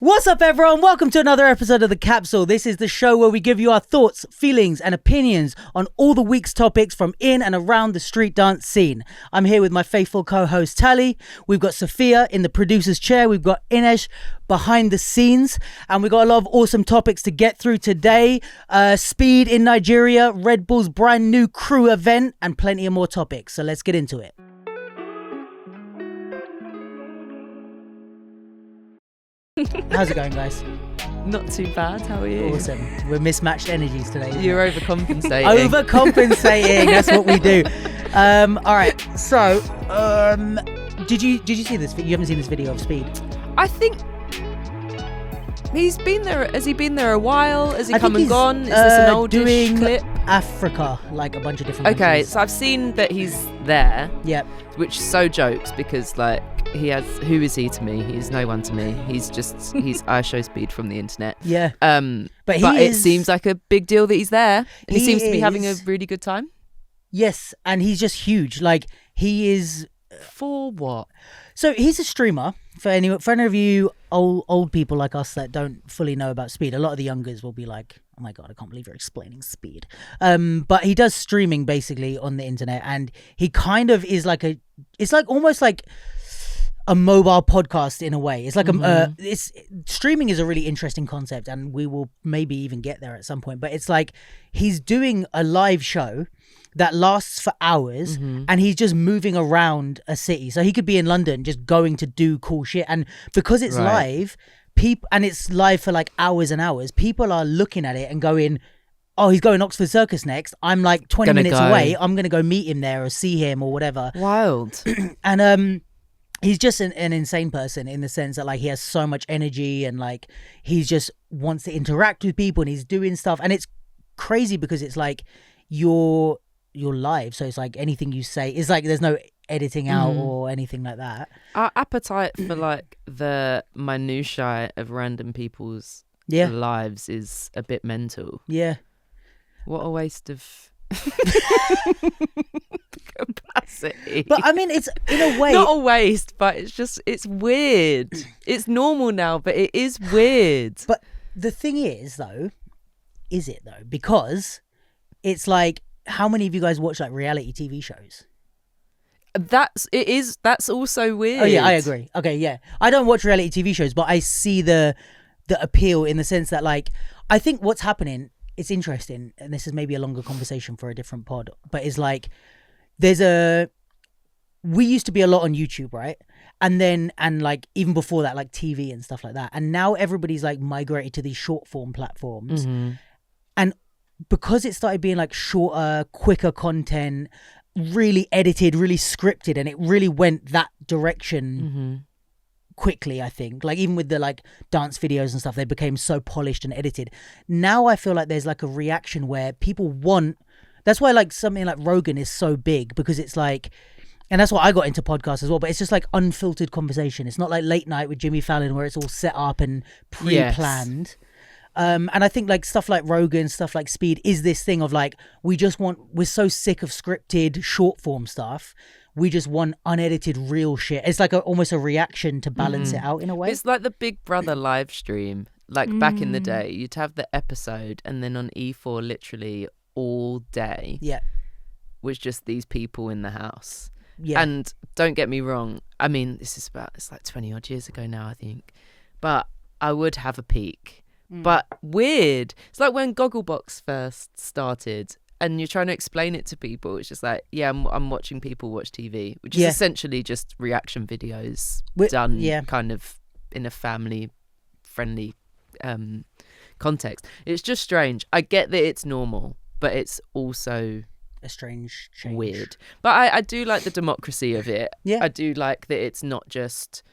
What's up, everyone? Welcome to another episode of the Capsule. This is the show where we give you our thoughts, feelings, and opinions on all the week's topics from in and around the street dance scene. I'm here with my faithful co-host Tali. We've got Sophia in the producer's chair. We've got Inesh behind the scenes, and we've got a lot of awesome topics to get through today. Speed in Nigeria, RedBull's brand new crew event, and plenty of more topics. So let's get into it. How's it going, guys? Not too bad. How are you? Awesome. We're mismatched energies today. You're overcompensating. Overcompensating. That's what we do. All right. So, did you see this? You haven't seen this video of Speed? I think he's been there. Has he been there a while? Has he come and gone? Is this an oldish doing clip? Africa, like a bunch of different. Okay, countries. so I've seen that he's there. Yep. Which so jokes because like he has. Who is he to me? He's no one to me. He's IShowSpeed from the internet. Yeah. But it seems like a big deal that he's there. And he seems to be having a really good time. Yes, and he's just huge. Like he is. For what? So he's a streamer. For any of you old people like us that don't fully know about Speed, a lot of the youngers will be like, "Oh my god, I can't believe you're explaining Speed." But he does streaming basically on the internet, and he kind of is like it's like almost like a mobile podcast in a way. It's like streaming is a really interesting concept, and we will maybe even get there at some point. But it's like he's doing a live show that lasts for hours, and he's just moving around a city. So he could be in London just going to do cool shit, and because it's live, and it's live for like hours and hours, people are looking at it and going, "Oh, he's going Oxford Circus next. I'm like 20 minutes away. I'm gonna go meet him there or see him or whatever." Wild. And he's just an insane person in the sense that like he has so much energy, and like he's just wants to interact with people, and he's doing stuff, and it's crazy because it's like you're live, so it's like anything you say is like there's no editing out or anything like that. Our appetite for like the minutiae of random people's lives is a bit mental. Yeah. What a waste of capacity. But I mean, it's in a way not a waste, but it's weird. It's normal now, but it is weird. But the thing is though, because it's like, how many of you guys watch like reality TV shows? That's also weird. Oh yeah, I agree. Okay, yeah. I don't watch reality TV shows, but I see the appeal in the sense that like, I think what's happening, it's interesting, and this is maybe a longer conversation for a different pod, but it's like, we used to be a lot on YouTube, right? And like even before that, like TV and stuff like that. And now everybody's like migrated to these short form platforms. And because it started being like shorter, quicker content, really edited, really scripted, and it really went that direction quickly, I think. Like even with the like dance videos and stuff, they became so polished and edited. Now I feel like there's like a reaction where people want, that's why like something like Rogan is so big, because it's like, and that's why I got into podcasts as well, but it's just like unfiltered conversation. It's not like Late Night with Jimmy Fallon where it's all set up and pre-planned. Yes. And I think like stuff like Rogan, stuff like Speed is this thing of like, we're so sick of scripted short form stuff. We just want unedited real shit. It's like almost a reaction to balance it out in a way. It's like the Big Brother live stream. Like back in the day, you'd have the episode and then on E4 literally all day was just these people in the house. Yeah. And don't get me wrong, I mean, it's like 20 odd years ago now, I think. But I would have a peek. But weird. It's like when Gogglebox first started and you're trying to explain it to people. It's just like, yeah, I'm watching people watch TV, which is essentially just reaction videos done kind of in a family-friendly context. It's just strange. I get that it's normal, but it's also a strange change. Weird. But I do like the democracy of it. Yeah. I do like that it's not just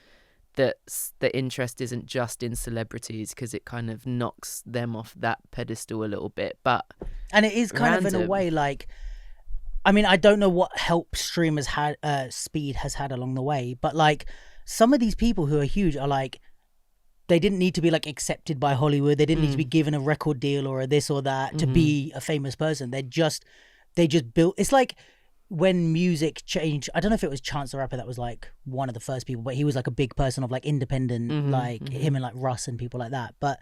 that the interest isn't just in celebrities, because it kind of knocks them off that pedestal a little bit. And it is kind of in a way like, I mean, I don't know what help streamers had Speed has had along the way, but like some of these people who are huge are like, they didn't need to be like accepted by Hollywood. They didn't need to be given a record deal or a this or that to be a famous person. They just built, it's like when music changed, I don't know if it was Chance the Rapper that was like one of the first people, but he was like a big person of like independent, him and like Russ and people like that. But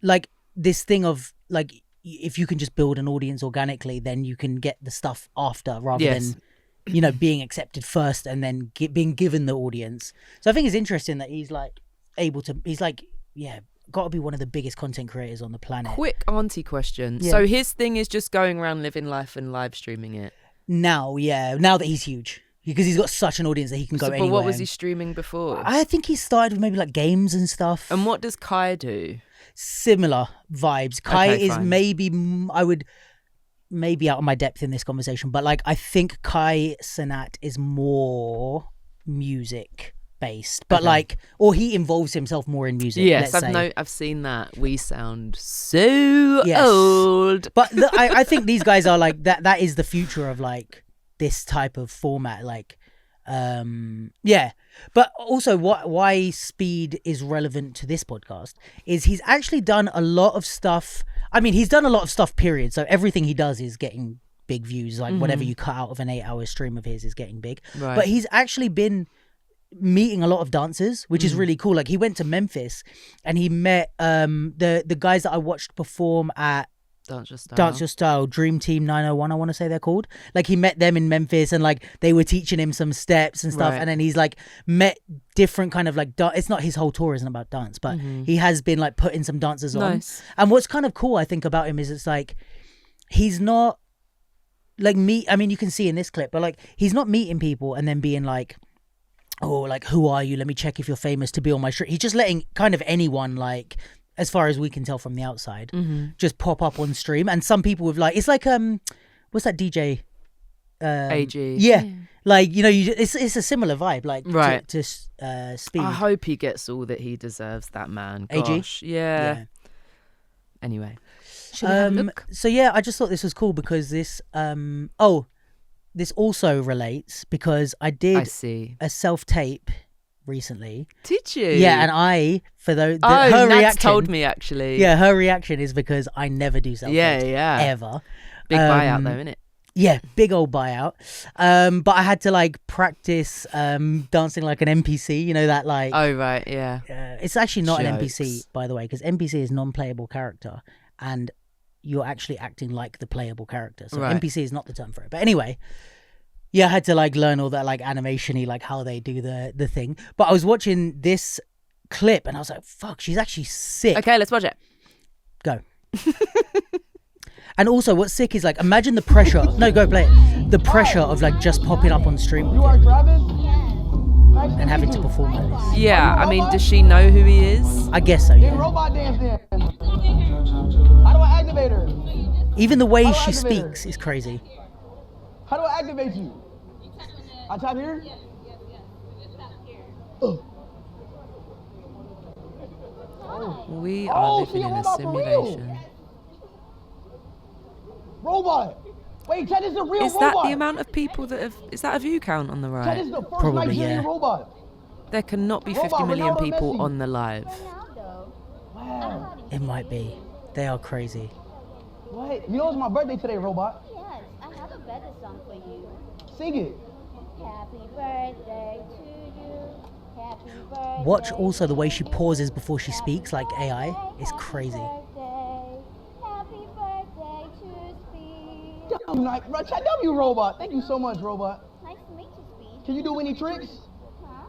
like this thing of like, if you can just build an audience organically, then you can get the stuff after rather than, you know, being accepted first and then being given the audience. So I think it's interesting that he's like able to, he's like, got to be one of the biggest content creators on the planet. Quick auntie question. Yeah. So his thing is just going around living life and live streaming it? Now that he's huge. Because he's got such an audience that he can go anywhere. But what was he streaming before? I think he started with maybe like games and stuff. And what does Kai do? Similar vibes. Kai is maybe, I would maybe out of my depth in this conversation, but like I think Kai Cenat is more music based, but like, or he involves himself more in music. Yes, I've seen that. We sound so old, but I think these guys are like that. That is the future of like this type of format. Like, but also why Speed is relevant to this podcast is he's actually done a lot of stuff. I mean, he's done a lot of stuff. Period. So everything he does is getting big views. Like whatever you cut out of an 8-hour stream of his is getting big. Right. But he's actually been meeting a lot of dancers, which is really cool. Like he went to Memphis and he met the guys that I watched perform at Dance Your Style, Dream Team 901, I want to say they're called. Like he met them in Memphis and like they were teaching him some steps and stuff. Right. And then he's like met different kind of like it's not his whole tour isn't about dance, but he has been like putting some dancers on. And what's kind of cool I think about him is it's like he's not like I mean you can see in this clip, but like he's not meeting people and then being like, oh, like, who are you? Let me check if you're famous to be on my stream. He's just letting kind of anyone, like, as far as we can tell from the outside, just pop up on stream. And some people with like, it's like, what's that DJ? AG. Yeah. Like, you know, it's a similar vibe, like to Speed. I hope he gets all that he deserves, that man. Gosh. AG? Yeah. Anyway. So yeah, I just thought this was cool because this, this also relates because I did a self-tape recently. Did you? Yeah, and her Nat's reaction told me actually. Yeah, her reaction is because I never do self-tapes. Yeah. Ever. Big buyout though, innit? Yeah, big old buyout. But I had to like practice dancing like an NPC, you know that like. Oh right, yeah. It's actually not an NPC, by the way, because NPC is non-playable character, and you're actually acting like the playable character. So NPC is not the term for it. But anyway, yeah, I had to like learn all that like animation-y, like how they do the thing. But I was watching this clip and I was like, fuck, she's actually sick. Okay, let's watch it. Go. And also what's sick is like, imagine the pressure. No, go play it. The pressure of like just popping up on stream with him and having to perform like this. Yeah, I mean, does she know who he is? I guess so, yeah. Robot dance then. How do I activate her? Even the way she speaks is crazy. How do I activate you? I tap here? We are living in a simulation. Robot! Wait, Ted is the real robot! Is that the amount of people that have... Is that a view count on the right? Ted is the first Probably, Nigerian yeah. robot. There cannot be 50 million Ronaldo, people Messi. on the live. Wow. It might be. They are crazy. What? You know it's my birthday today, robot. Yes, I have a better song for you. Sing it. Happy birthday to you. Happy birthday. Watch also the way she pauses before she speaks, like AI. It's crazy. Happy birthday to Speed. W, robot. Thank you so much, robot. Nice to meet you, Speed. Can you do any tricks? Huh?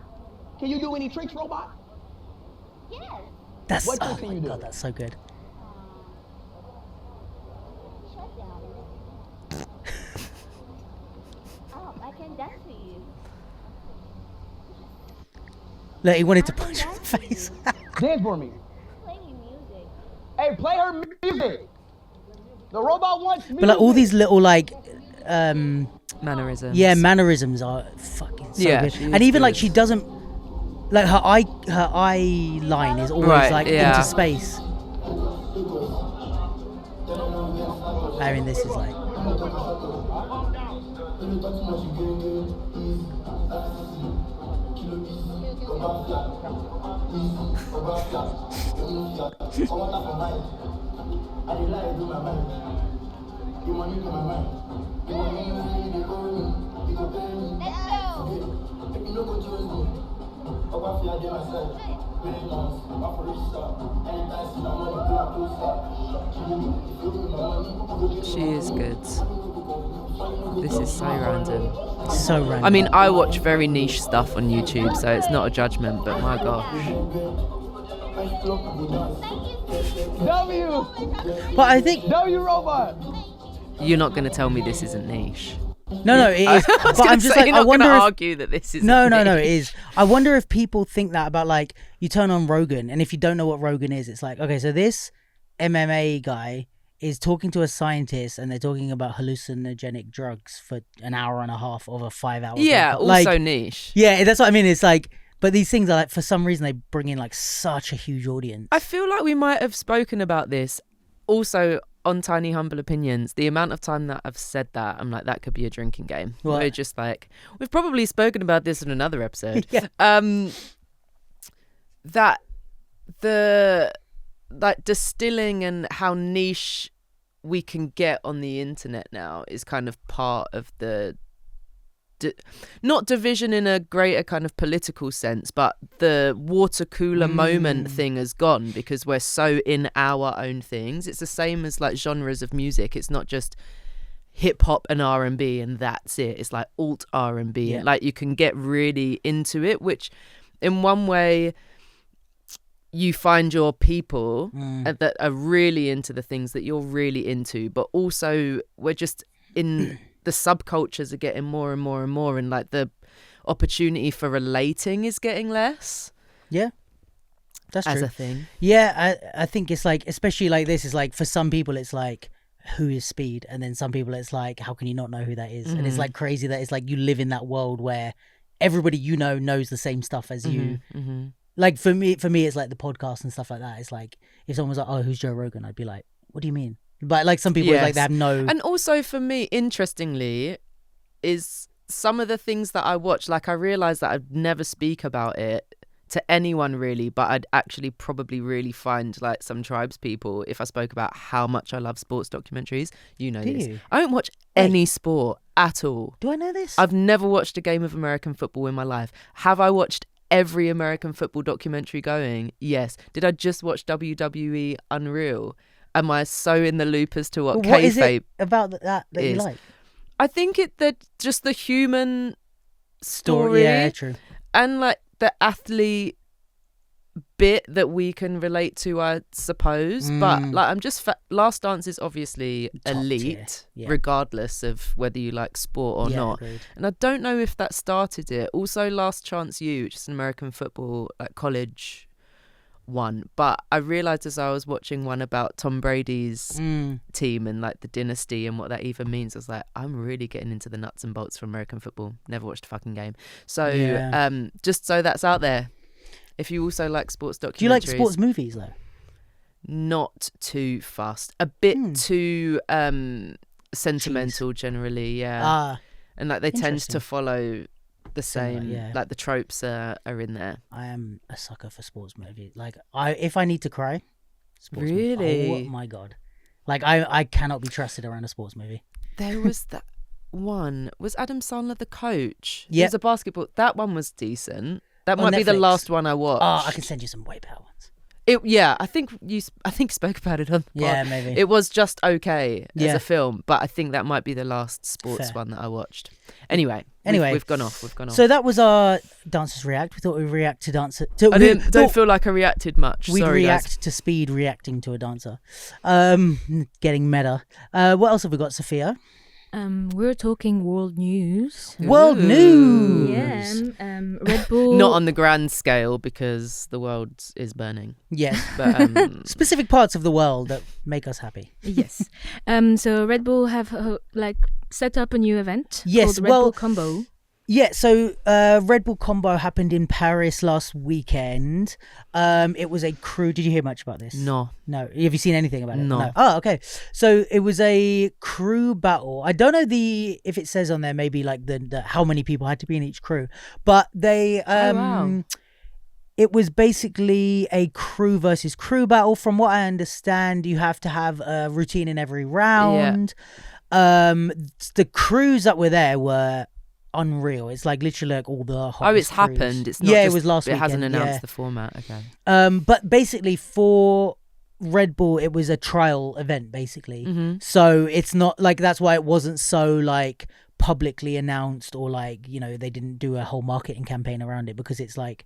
Can you do any tricks, robot? Yes. That's What oh can my you do? god, that's so good. Shut down. Oh, I can dance for you. Look, he wanted to punch her in the face. Dance for me. Play me music. Hey, play her music. The robot wants music. But like all these little like Mannerisms. yeah, mannerisms are fucking so good. And even like she doesn't like her eye line is always like into space. I mean this is like She is good. This is so random. So random. I mean, I watch very niche stuff on YouTube, so it's not a judgment, but my gosh. W! But I think W robot! You're not going to tell me this isn't niche. no, it is. But I'm just like, you're I not going wonder to if argue that this is no, it is. I wonder if people think that about, like, you turn on Rogan, and if you don't know what Rogan is, it's like, okay, so this MMA guy is talking to a scientist, and they're talking about hallucinogenic drugs for an hour and a half of a 5-hour. Yeah, podcast. also Like, niche. yeah, that's what I mean. It's like, but these things are like, for some reason, they bring in like such a huge audience. I feel like we might have spoken about this also on Tiny Humble Opinions. The amount of time that I've said that, I'm like, that could be a drinking game. What? We're just like, we've probably spoken about this in another episode. Yeah. That the like distilling and how niche we can get on the internet now is kind of part of the not division in a greater kind of political sense, but the water cooler moment thing has gone because we're so in our own things. It's the same as like genres of music. It's not just hip hop and R&B and that's it. It's like alt R&B. Yeah. Like you can get really into it, which in one way you find your people that are really into the things that you're really into, but also we're just in the subcultures are getting more and more and more, and like the opportunity for relating is getting less. Yeah, that's true. As a thing. Yeah, I think it's like, especially like this is like, for some people it's like, who is Speed? And then some people it's like, how can you not know who that is? And it's like crazy that it's like you live in that world where everybody you know knows the same stuff as you. Like for me it's like the podcast and stuff like that. It's like if someone was like, oh, who's Joe Rogan? I'd be like, what do you mean? But like some people, it's like they have no. And also for me, interestingly, is some of the things that I watch, like I realised that I'd never speak about it to anyone really, but I'd actually probably really find like some tribes people if I spoke about how much I love sports documentaries. You know this. I don't watch any sport at all. Do I know this? I've never watched a game of American football in my life. Have I watched every American football documentary going? Yes. Did I just watch WWE Unreal? Am I so in the loop as to what is kayfabe it about that you is? like? I think just the human story, yeah, true, and like the athlete bit that we can relate to, I suppose. But like, I'm just Last Dance is obviously Top elite, tier. Yeah. regardless of whether you like sport or not. Agreed. And I don't know if that started it. Also, Last Chance U, which is an American football like college one, but I realised as I was watching one about Tom Brady's team and like the dynasty and what that even means, I was like, I'm really getting into the nuts and bolts for American football. Never watched a fucking game. So just so that's out there. If you also like sports documentaries. Do you like sports movies though? Not too fast. A bit too sentimental generally, yeah. And like they tend to follow the same, like the tropes are in there. I am a sucker for sports movies. Like if I need to cry, sports really movie. Oh my god, like I cannot be trusted around a sports movie. There was that one, was Adam Sandler the coach? Yeah, it was a basketball. That one was decent. That might On be the Netflix. last one I watched. I can send you some way better ones. I think you spoke about it on the pod. Yeah, maybe. It was just okay as a film, but I think that might be the last sports one that I watched. Anyway, we've gone off. So that was our Dancers React. We thought we'd react to dancer. I don't feel like I reacted much. We'd Sorry, react guys. to Speed reacting to a dancer. Getting meta. What else have we got, Sophia? We're talking world news. World news. Yeah. Red Bull. Not on the grand scale because the world is burning. Yes, but specific parts of the world that make us happy. Yes. So Red Bull have set up a new event. Yes, called Red Bull Combo. Yeah, so Red Bull Combo happened in Paris last weekend. It was a crew. Did you hear much about this? No. Have you seen anything about it? No. Oh, okay. So it was a crew battle. I don't know if it says on there maybe like the how many people had to be in each crew, but they it was basically a crew versus crew battle. From what I understand, you have to have a routine in every round. The crews that were there were unreal. It's like literally like all the hottest it's crews. happened. It's not yeah, just, it was last it weekend. hasn't announced yeah. the format. Okay. But basically for Red Bull, it was a trial event basically. Mm-hmm. So it's not like, that's why it wasn't so like publicly announced, or like, you know, they didn't do a whole marketing campaign around it, because it's like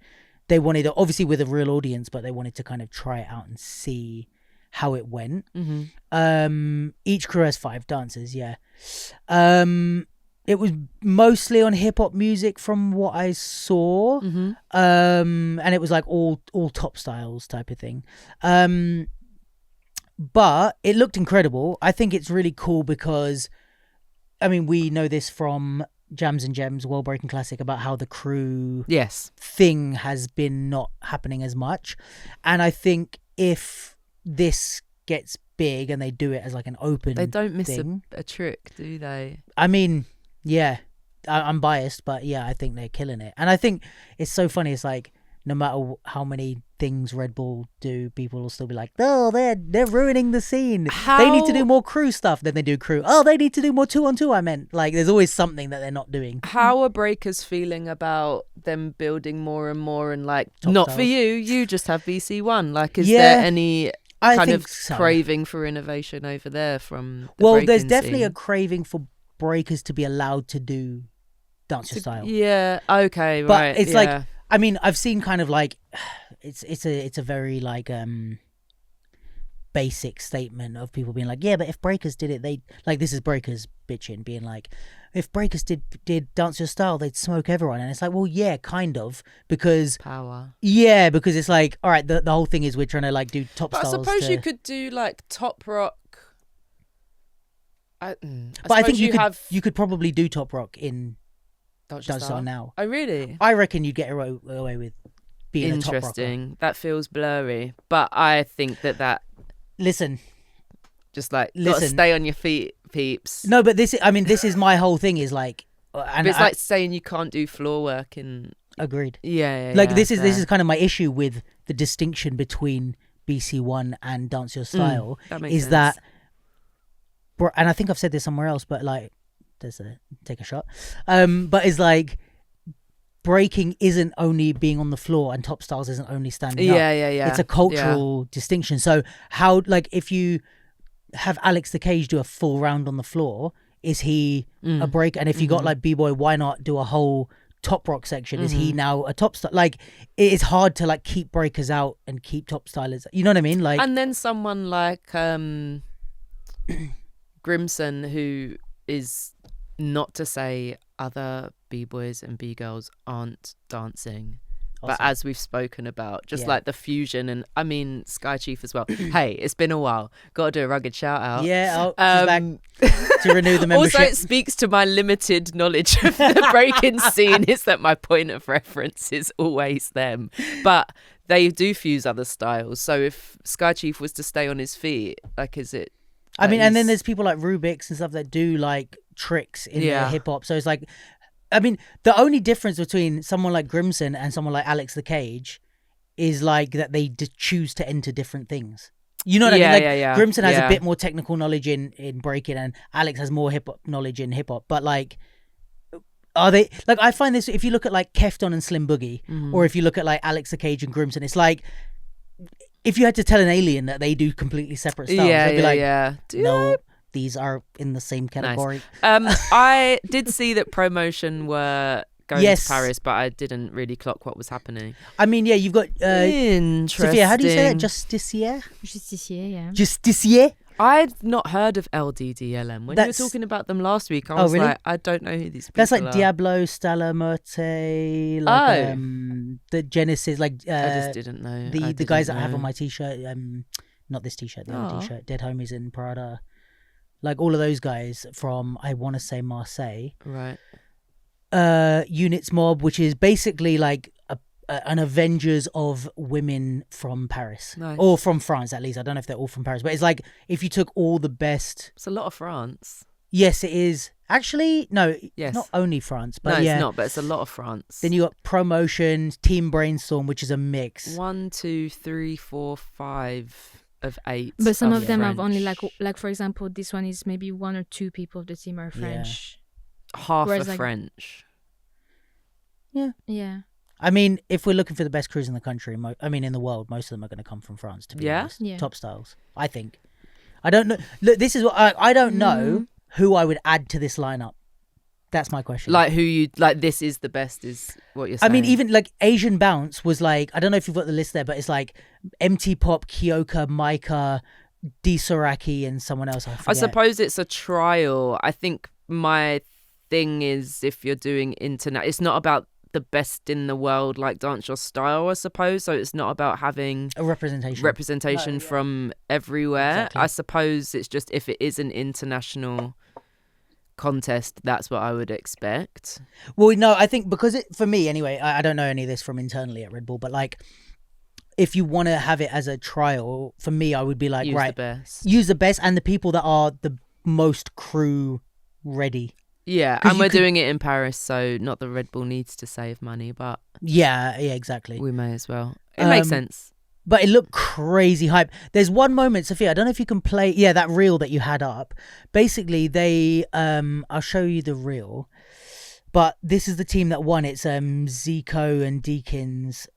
they wanted to, obviously with a real audience, but they wanted to kind of try it out and see how it went. Mm-hmm. Each crew has 5 dancers. Yeah. It was mostly on hip hop music from what I saw. Mm-hmm. And it was like all top styles type of thing. But it looked incredible. I think it's really cool because, I mean, we know this from Jams and Gems, World Breaking Classic, about how the crew thing has been not happening as much. And I think if this gets big and they do it as like an open They don't miss thing, a trick, do they? I mean, yeah, I'm biased, but yeah, I think they're killing it. And I think it's so funny. It's like, no matter how many things Red Bull do, people will still be like, oh, they're ruining the scene. They need to do more crew stuff. Then they do crew. Oh, they need to do more 2-on-2. I meant, like, there's always something that they're not doing. How are breakers feeling about them building more and more, and like, Top not styles. for you just have BC1? Like, is Yeah, there any I kind think of so. craving for innovation over there from the Well, breaking there's definitely scene? a craving for breakers to be allowed to do dance your style. Yeah, okay, But right. it's yeah. like, I mean, I've seen kind of like, it's a very like basic statement of people being like, yeah, but if breakers did it, they, like, this is breakers bitching, being like, if breakers did dance your style, they'd smoke everyone. And it's like, well, yeah, kind of, because power. Yeah, because it's like, all right, the whole thing is we're trying to like do top But I styles. suppose you could do like top rock. But I think you could probably do top rock in Dance dance style now. Oh, really? I reckon you'd get away with being a top rocker. Interesting. That feels blurry, but I think that Listen, just like gotta stay on your feet, peeps. no, but this is my whole thing is like, and But it's like saying you can't do floor work in. agreed. Yeah. Like yeah, this fair. is kind of my issue with the distinction between BC1 and Dance Your Style that makes is sense. that, and I think I've said this somewhere else, but like, take a shot. But it's like, breaking isn't only being on the floor and top styles isn't only standing up. Yeah. It's a cultural distinction. So how, like, if you have Alex the Cage do a full round on the floor, is he a break? And if you got like B-boy, why not do a whole top rock section? Is he now a top style? Like, it is hard to like keep breakers out and keep top stylers. You know what I mean? Like, and then someone like Grimson, who is, not to say other B-boys and B-girls aren't dancing, but as we've spoken about, just like the fusion, and I mean Sky Chief as well. Hey, it's been a while. Got to do a rugged shout out. Yeah, she's back to renew the membership. Also, it speaks to my limited knowledge of the breaking scene, is that my point of reference is always them. But they do fuse other styles. So if Sky Chief was to stay on his feet, like, is it? I mean, and then there's people like Rubik's and stuff that do like tricks in their hip hop. So it's like, I mean, the only difference between someone like Grimson and someone like Alex the Cage is like that they choose to enter different things. You know what I mean? Like, Grimson has a bit more technical knowledge in breaking, and Alex has more hip hop knowledge in hip hop. But like, are they, like, I find this, if you look at like Kefton and Slim Boogie, or if you look at like Alex the Cage and Grimson, it's like, if you had to tell an alien that they do completely separate styles, they'd be like, no, these are in the same category. Nice. I did see that ProMotion were going to Paris, but I didn't really clock what was happening. I mean, yeah, you've got interesting. Sophia, how do you say that? Justicier? Justicier, yeah. Justicier? I'd not heard of LDDLM. When you were talking about them last week, I was like, I don't know who these people are. That's like Diablo, Stella Merte, like the Genesis, like I just didn't know. The guys that I have on my t-shirt, not this t-shirt, the other t-shirt, Dead Homies in Prada, like all of those guys from, I want to say, Marseille. Right. Units Mob, which is basically like an Avengers of women from Paris. Nice. Or from France, at least. I don't know if they're all from Paris, but it's like if you took all the best. It's a lot of France. Yes, it is. Actually, no, yes. Not only France, but no, yeah. it's not, but it's a lot of France. Then you got Promotion, Team Brainstorm, which is a mix. 1, 2, 3, 4, 5 of 8. But some are of them have only French. like for example, this one is maybe 1 or 2 people of the team are French. Half Whereas, are like- French. Yeah. I mean, if we're looking for the best crews in the country, in the world, most of them are going to come from France. To be honest, Yeah. top styles. I think. I don't know. Look, this is what I don't know who I would add to this lineup. That's my question. Like who you like? This is the best, is what you're saying. I mean, even like Asian Bounce was like, I don't know if you've got the list there, but it's like MT Pop, Kyoka, Micah, D Soraki, and someone else. I I forget. suppose it's a trial. I think my thing is, if you're doing internet, it's not about the best in the world, like dance your style, I suppose. So it's not about having a representation from everywhere. Exactly. I suppose it's just, if it is an international contest, that's what I would expect. Well, no, I think because for me anyway, I don't know any of this from internally at Red Bull, but like, if you want to have it as a trial, for me, I would be like, Use the best and the people that are the most crew ready. Yeah, and we're doing it in Paris, so not that Red Bull needs to save money, but yeah, exactly. we may as well. It makes sense. But it looked crazy hype. There's one moment, Sophia, I don't know if you can play, that reel that you had up. Basically, they, I'll show you the reel, but this is the team that won. It's Zico and Deakin's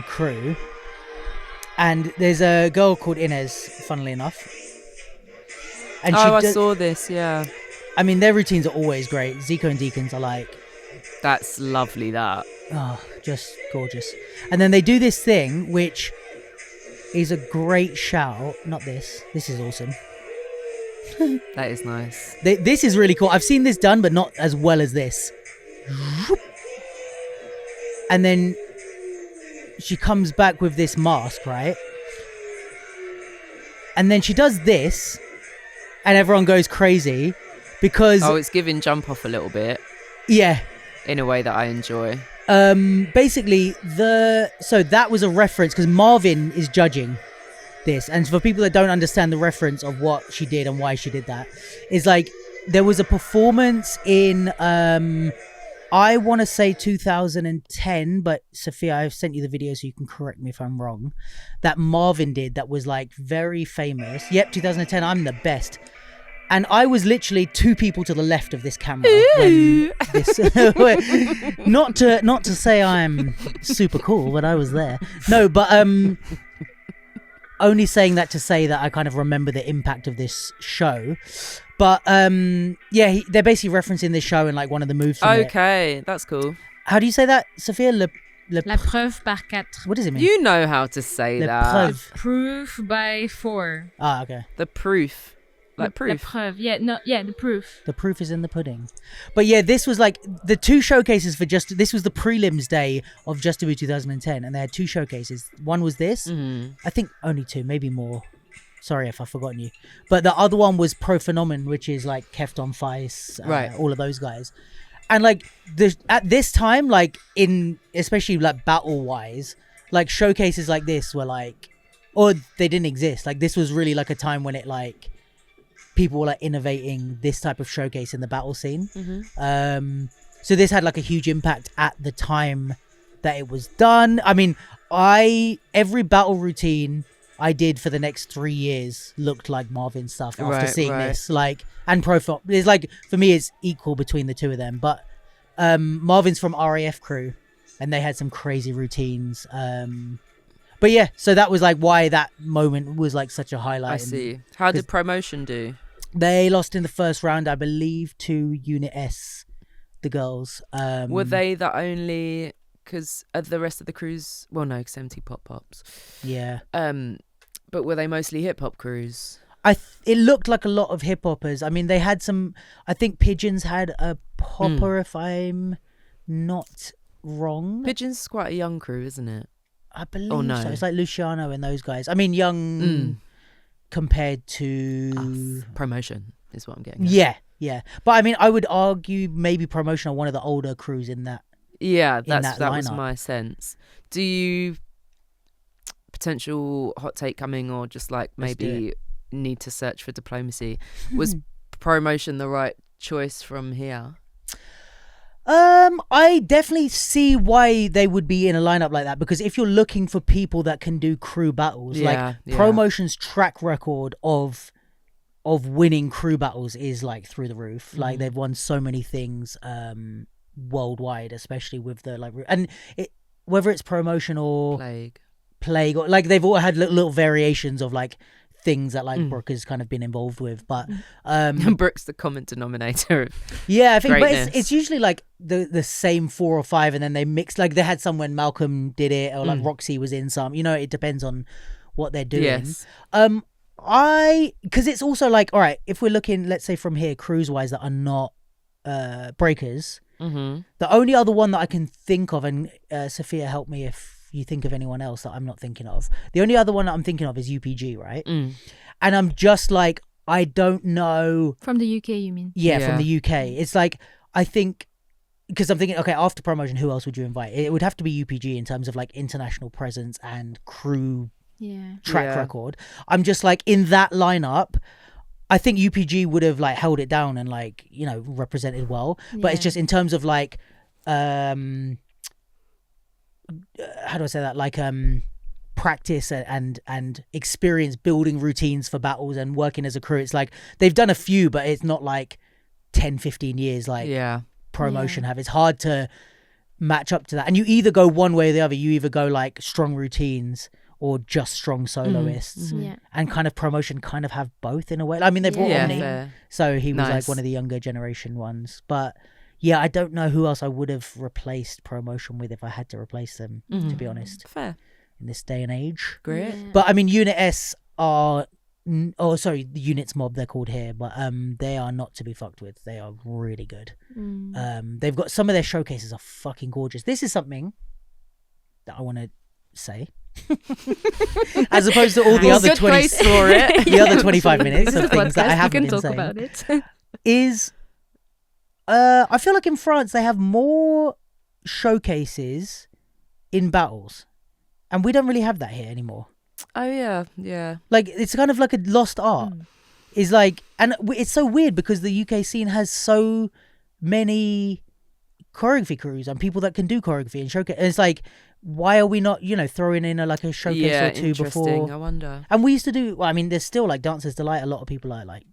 crew. And there's a girl called Inez, funnily enough. And I saw this, yeah. I mean, their routines are always great. Zico and Deakins are like... That's lovely, that. Oh, just gorgeous. And then they do this thing, which is a great shout. Not this. This is awesome. That is nice. This is really cool. I've seen this done, but not as well as this. And then she comes back with this mask, right? And then she does this, and everyone goes crazy. Because it's giving jump off a little bit. Yeah. In a way that I enjoy. Basically, so that was a reference because Marvin is judging this. And for people that don't understand the reference of what she did and why she did that, is like there was a performance in, I want to say 2010, but Sophia, I've sent you the video so you can correct me if I'm wrong, that Marvin did that was like very famous. Yep, 2010, I'm the best. And I was literally 2 people to the left of this camera. When this, not to say I'm super cool, but I was there. No, but only saying that to say that I kind of remember the impact of this show. But they're basically referencing this show and like one of the moves from it. That's cool. How do you say that, Sophia? La preuve par 4. What does it mean? You know how to say that. Preuve. Proof by 4. Ah, okay. The proof. Like proof. La preuve. The proof. The proof is in the pudding. But yeah, this was like the 2 showcases for this was the prelims day of Just Debut 2010, and they had 2 showcases. One was this. Mm-hmm. I think only 2, maybe more. Sorry if I've forgotten you. But the other one was Pro Phenomenon, which is like Kefton Feist, right. All of those guys. And like at this time, like especially like battle wise, like showcases like this were like, or they didn't exist. Like this was really like a time when it like, people were like innovating this type of showcase in the battle scene. Mm-hmm. So this had like a huge impact at the time that it was done. I mean, every battle routine I did for the next 3 years looked like Marvin stuff after seeing this. Like, and Profile, it's like, for me, it's equal between the 2 of them. But Marvin's from RAF crew, and they had some crazy routines. But yeah, so that was like why that moment was like such a highlight. I see. How did Promotion do? They lost in the first round, I believe, to Unit S, the girls. Were they the only... Because the rest of the crews... Well, no, because MT Pops. Yeah. But were they mostly hip-hop crews? It looked like a lot of hip-hoppers. I mean, they had some... I think Pigeons had a popper, if I'm not wrong. Pigeons is quite a young crew, isn't it? I believe so. It's like Luciano and those guys. I mean, young compared to... Promotion is what I'm getting at. Yeah. But I mean, I would argue maybe Promotion are one of the older crews in that. Yeah, that was my sense. Do you... Potential hot take coming, or just like maybe need to search for diplomacy? Was Promotion the right choice from here? I definitely see why they would be in a lineup like that, because if you're looking for people that can do crew battles, Promotion's track record of winning crew battles is like through the roof. Like they've won so many things worldwide, especially with the whether it's Promotion or Plague, or like they've all had little variations of like things that like Brooke has kind of been involved with, but Brooke's the common denominator of I think greatness. But it's usually like the same 4 or 5, and then they mix, like they had some when Malcolm did it, or like Roxy was in some, it depends on what they're doing. Yes. Because it's also like, all right, if we're looking, let's say from here, cruise wise, that are not breakers, the only other one that I can think of, and Sophia, help me if you think of anyone else that I'm not thinking of. The only other one that I'm thinking of is UPG, right? And I'm just like, I don't know. From the UK, you mean? Yeah, from the UK. It's like, I think, because I'm thinking, okay, after Promotion, who else would you invite? It would have to be UPG in terms of like international presence and crew track record. I'm just like, in that lineup, I think UPG would have like held it down and like, represented well. But it's just in terms of like, how do I say that? Like practice and experience building routines for battles and working as a crew. It's like they've done a few, but it's not like 10-15 years like Promotion have. It's hard to match up to that. And you either go one way or the other. You either go like strong routines or just strong soloists. And kind of Promotion kind of have both in a way. I mean, they've brought Omni, so he was like one of the younger generation ones. But yeah, I don't know who else I would have replaced Promotion with if I had to replace them, to be honest. Fair. In this day and age. Great. Yeah. But I mean, Unit S are... the Units Mob they're called here, but they are not to be fucked with. They are really good. They've got... Some of their showcases are fucking gorgeous. This is something that I want to say. As opposed to all the other 20... for it. The other 25 minutes of things that I haven't been saying. About it. Is... I feel like in France they have more showcases in battles, and we don't really have that here anymore. Oh yeah. Like it's kind of like a lost art. It's like, and it's so weird because the UK scene has so many choreography crews and people that can do choreography and showcase. And it's like, why are we not, throwing in a showcase or two before? I wonder. And we used to do. Well, I mean, there's still like Dancers Delight. A lot of people are like,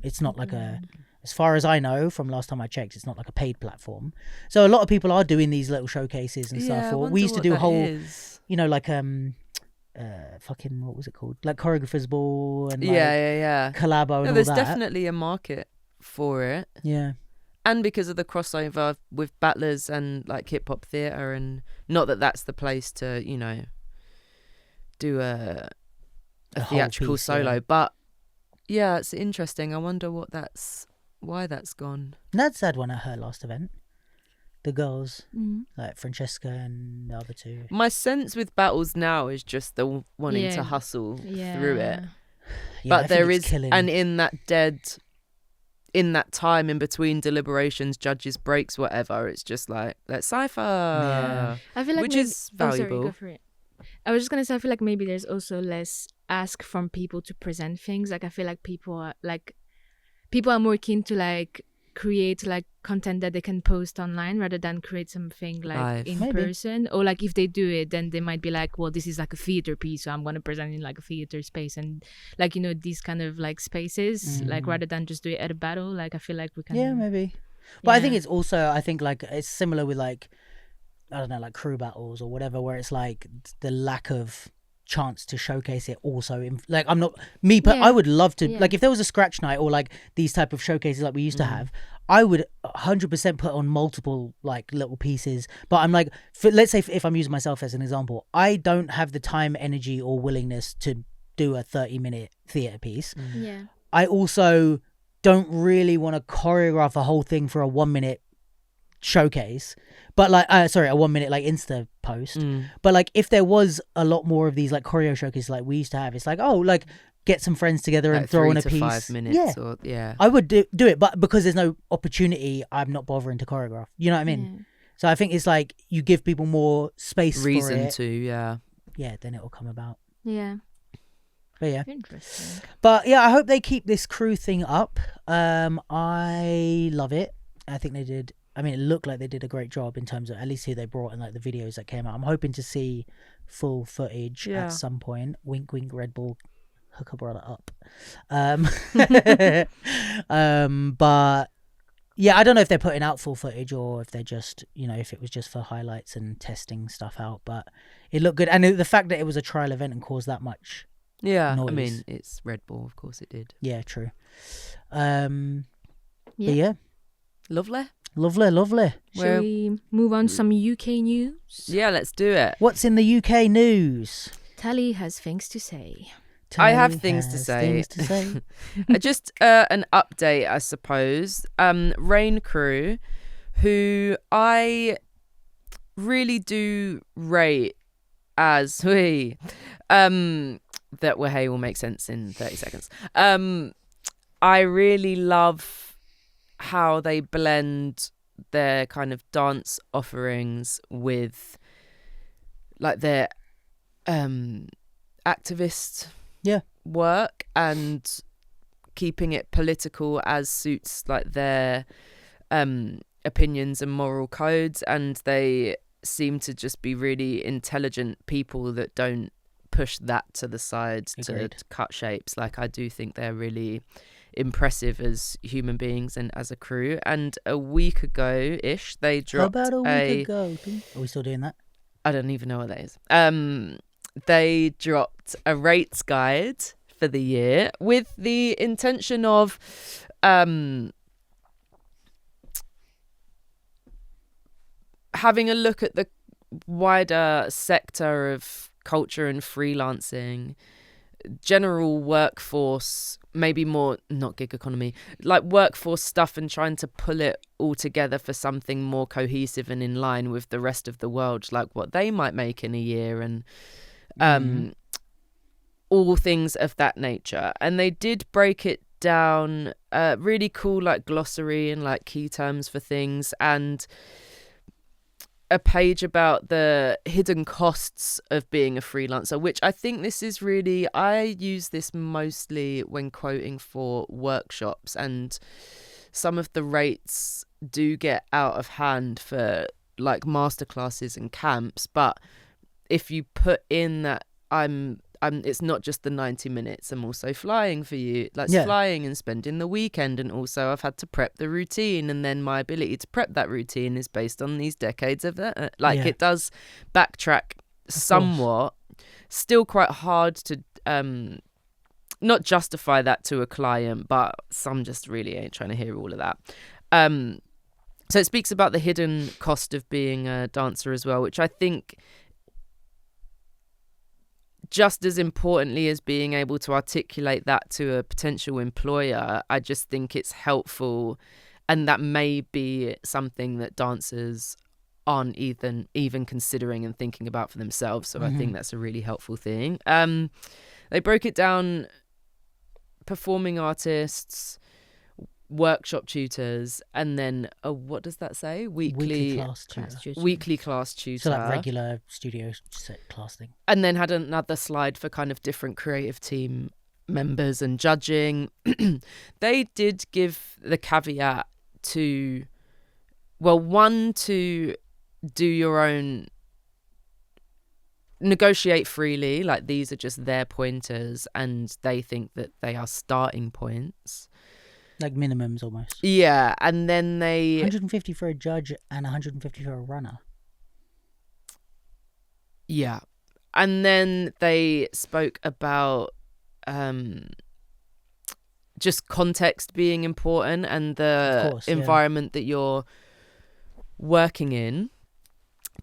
it's not like a. As far as I know, from last time I checked, it's not like a paid platform. So a lot of people are doing these little showcases and stuff. Or we used to do a whole, like fucking, what was it called? Like Choreographers Ball and Collabo and all there's that. There's definitely a market for it. Yeah. And because of the crossover with battlers and like hip hop theatre, and not that that's the place to, do a theatrical piece, solo, but yeah, it's interesting. I wonder why that's gone. Nads had one at her last event. The girls, like Francesca and the other two. My sense with battles now is just the wanting to hustle through it. But there is, and in that time in between deliberations, judges breaks, whatever, it's just like, let's cypher. Yeah. I feel like which is valuable. Sorry, go for it. I was just gonna say, I feel like maybe there's also less ask from people to present things. Like I feel like people are more keen to like create like content that they can post online rather than create something like in person. Or like if they do it, then they might be like, well, this is like a theater piece, so I'm gonna present in like a theater space, and like these kind of like spaces, like rather than just do it at a battle. Like I feel like we can maybe. But I think it's also, like it's similar with like, I don't know, like crew battles or whatever, where it's like the lack of chance to showcase it also like I'm not me, but I would love to like if there was a scratch night or like these type of showcases like we used to have, I would 100% put on multiple like little pieces. But I'm like, let's say if I'm using myself as an example, I don't have the time, energy or willingness to do a 30-minute theater piece. I also don't really want to choreograph a whole thing for a 1-minute showcase, but like a 1-minute like Insta post. But like if there was a lot more of these like choreo showcases like we used to have, it's like, oh, like get some friends together and throw in a piece. 5 minutes I would do it, but because there's no opportunity, I'm not bothering to choreograph, you know what I mean? So I think it's like you give people more space reason for it, to then it will come about. But yeah, interesting. But yeah, I hope they keep this crew thing up. I love it. I think they did I mean, it looked like they did a great job in terms of at least who they brought and like the videos that came out. I'm hoping to see full footage at some point. Wink, wink, Red Bull, hook a brother up. But yeah, I don't know if they're putting out full footage or if they're just, if it was just for highlights and testing stuff out. But it looked good, and the fact that it was a trial event and caused that much. Yeah, noise. I mean, it's Red Bull, of course it did. Yeah, true. But yeah. Lovely. Shall we move on to some UK news? Yeah, let's do it. What's in the UK news? Tali has things to say. I have things to say. Just an update, I suppose. Rain Crew, who I really do rate as that will make sense in 30 seconds. I really love how they blend their kind of dance offerings with like their activist work and keeping it political as suits like their opinions and moral codes, and they seem to just be really intelligent people that don't push that to the side to cut shapes. Like, I do think they're really impressive as human beings and as a crew. And a week ago-ish, they dropped about a week ago? Are we still doing that? I don't even know what that is. They dropped a rates guide for the year with the intention of having a look at the wider sector of culture and freelancing, general workforce, maybe more, not gig economy, like workforce stuff, and trying to pull it all together for something more cohesive and in line with the rest of the world, like what they might make in a year, and all things of that nature. And they did break it down, really cool like glossary and like key terms for things, and a page about the hidden costs of being a freelancer, which I think this is really, I use this mostly when quoting for workshops, and some of the rates do get out of hand for like masterclasses and camps. But if you put in that I'm it's not just the 90 minutes, I'm also flying for you, like flying and spending the weekend, and also I've had to prep the routine, and then my ability to prep that routine is based on these decades of that. It does backtrack somewhat. Still quite hard to not justify that to a client, but some just really ain't trying to hear all of that. So it speaks about the hidden cost of being a dancer as well, which I think, just as importantly as being able to articulate that to a potential employer, I just think it's helpful, and that may be something that dancers aren't even considering and thinking about for themselves. So I think that's a really helpful thing. They broke it down: performing artists, workshop tutors, and then what does that say? Weekly class tutor. So like regular studio class thing. And then had another slide for kind of different creative team members and judging. They did give the caveat to, one, to do your own, negotiate freely, like these are just their pointers and they think that they are starting points. Like minimums almost. Yeah, and then they... 150 for a judge and 150 for a runner. Yeah. And then they spoke about just context being important, and the environment that you're working in.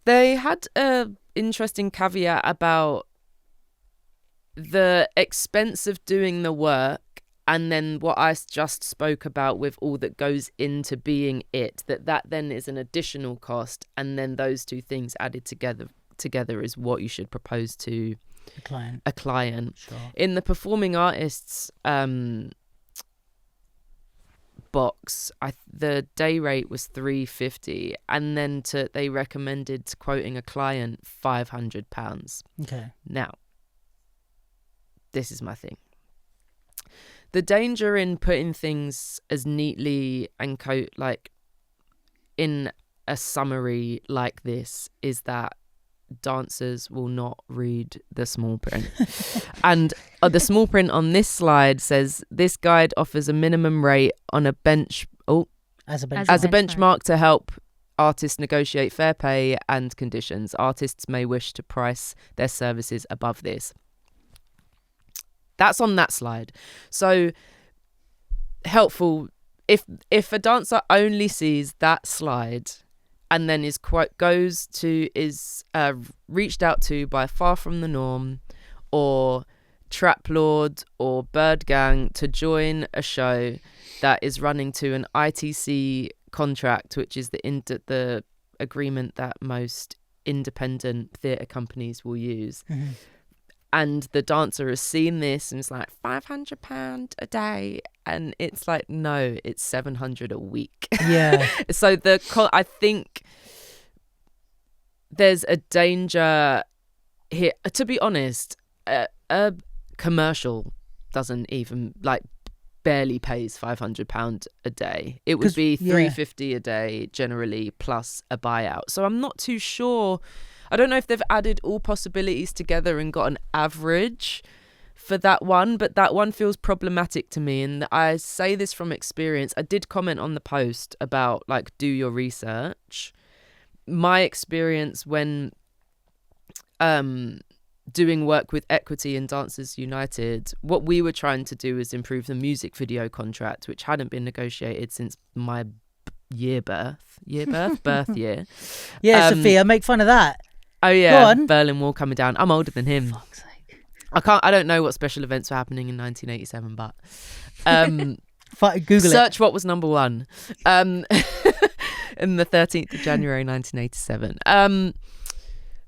They had a interesting caveat about the expense of doing the work, and then what I just spoke about with all that goes into being it, that then is an additional cost, and then those two things added together is what you should propose to a client. Sure. In the performing artists box, the day rate was $350, and then they recommended quoting a client £500. Okay. Now, this is my thing. The danger in putting things as neatly and in a summary like this is that dancers will not read the small print. And the small print on this slide says this guide offers a minimum rate on a as a benchmark to help artists negotiate fair pay and conditions. Artists may wish to price their services above this. That's on that slide. So helpful if a dancer only sees that slide and then is reached out to by Far From the Norm or Trap Lord or Bird Gang to join a show that is running to an ITC contract, which is the agreement that most independent theatre companies will use. Mm-hmm. And the dancer has seen this and it's like £500 a day, and it's like, no, it's $700 a week. Yeah. So I think there's a danger here. To be honest, a commercial doesn't even barely pays £500 a day. It would be $350 a day generally plus a buyout. So I'm not too sure. I don't know if they've added all possibilities together and got an average for that one, but that one feels problematic to me. And I say this from experience. I did comment on the post about do your research. My experience when doing work with Equity and Dancers United, what we were trying to do is improve the music video contract, which hadn't been negotiated since my birth year. Yeah, Sophia, make fun of that. Oh yeah, Go on. Berlin Wall coming down. I'm older than him. Fuck's sake. I don't know what special events were happening in 1987, but Google search what was number one in the 13th of January 1987.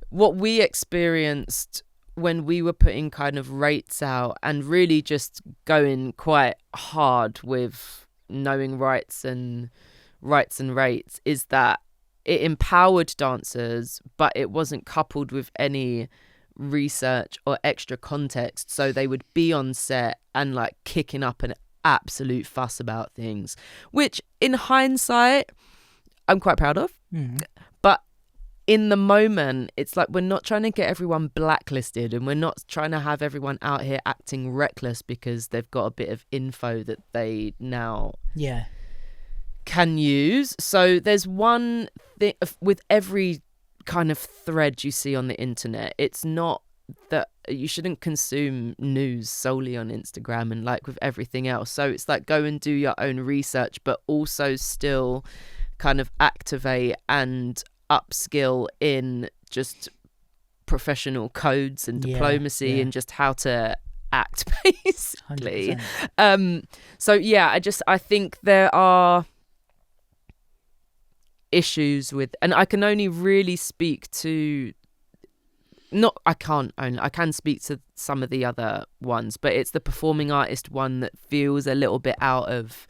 What we experienced when we were putting kind of rates out and really just going quite hard with knowing rights and rates is that it empowered dancers, but it wasn't coupled with any research or extra context. So they would be on set and kicking up an absolute fuss about things, which in hindsight, I'm quite proud of. Mm. But in the moment, it's we're not trying to get everyone blacklisted and we're not trying to have everyone out here acting reckless because they've got a bit of info that they now can use. So there's one thing with every kind of thread you see on the internet. It's not that you shouldn't consume news solely on Instagram and with everything else. So it's go and do your own research, but also still kind of activate and upskill in just professional codes and diplomacy and just how to act basically. 100%. So yeah, I think there are issues with, and I can only really speak to I can speak to some of the other ones, but it's the performing artist one that feels a little bit out of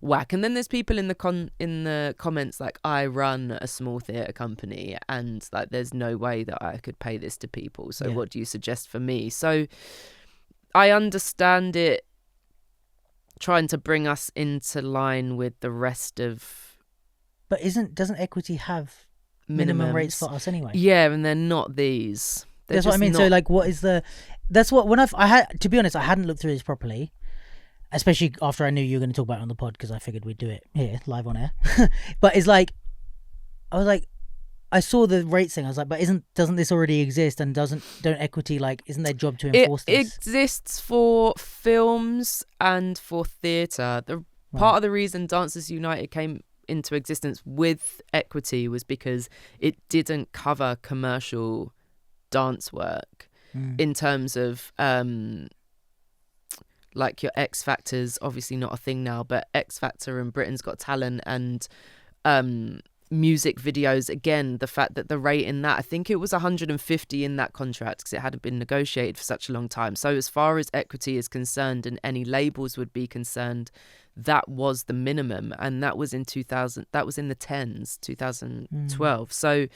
whack. And then there's people in the comments I run a small theatre company and there's no way that I could pay this to people, so what do you suggest for me? So I understand it trying to bring us into line with the rest of. But doesn't Equity have minimum rates for us anyway? Yeah, and they're not these. That's what I mean. So what is the? That's what when I had to be honest, I hadn't looked through this properly, especially after I knew you were going to talk about it on the pod because I figured we'd do it here live on air. But it's I was I saw the rates thing. I was but doesn't this already exist? And don't Equity isn't their job to enforce this? It exists for films and for theatre. Part of the reason Dancers United came into existence with Equity was because it didn't cover commercial dance work in terms of your X Factor's obviously not a thing now, but X Factor and Britain's Got Talent and music videos, again, the fact that the rate in that, I think it was 150 in that contract because it hadn't been negotiated for such a long time. So as far as Equity is concerned and any labels would be concerned, that was the minimum, and that was in 2000. That was in the 10s, 2012. So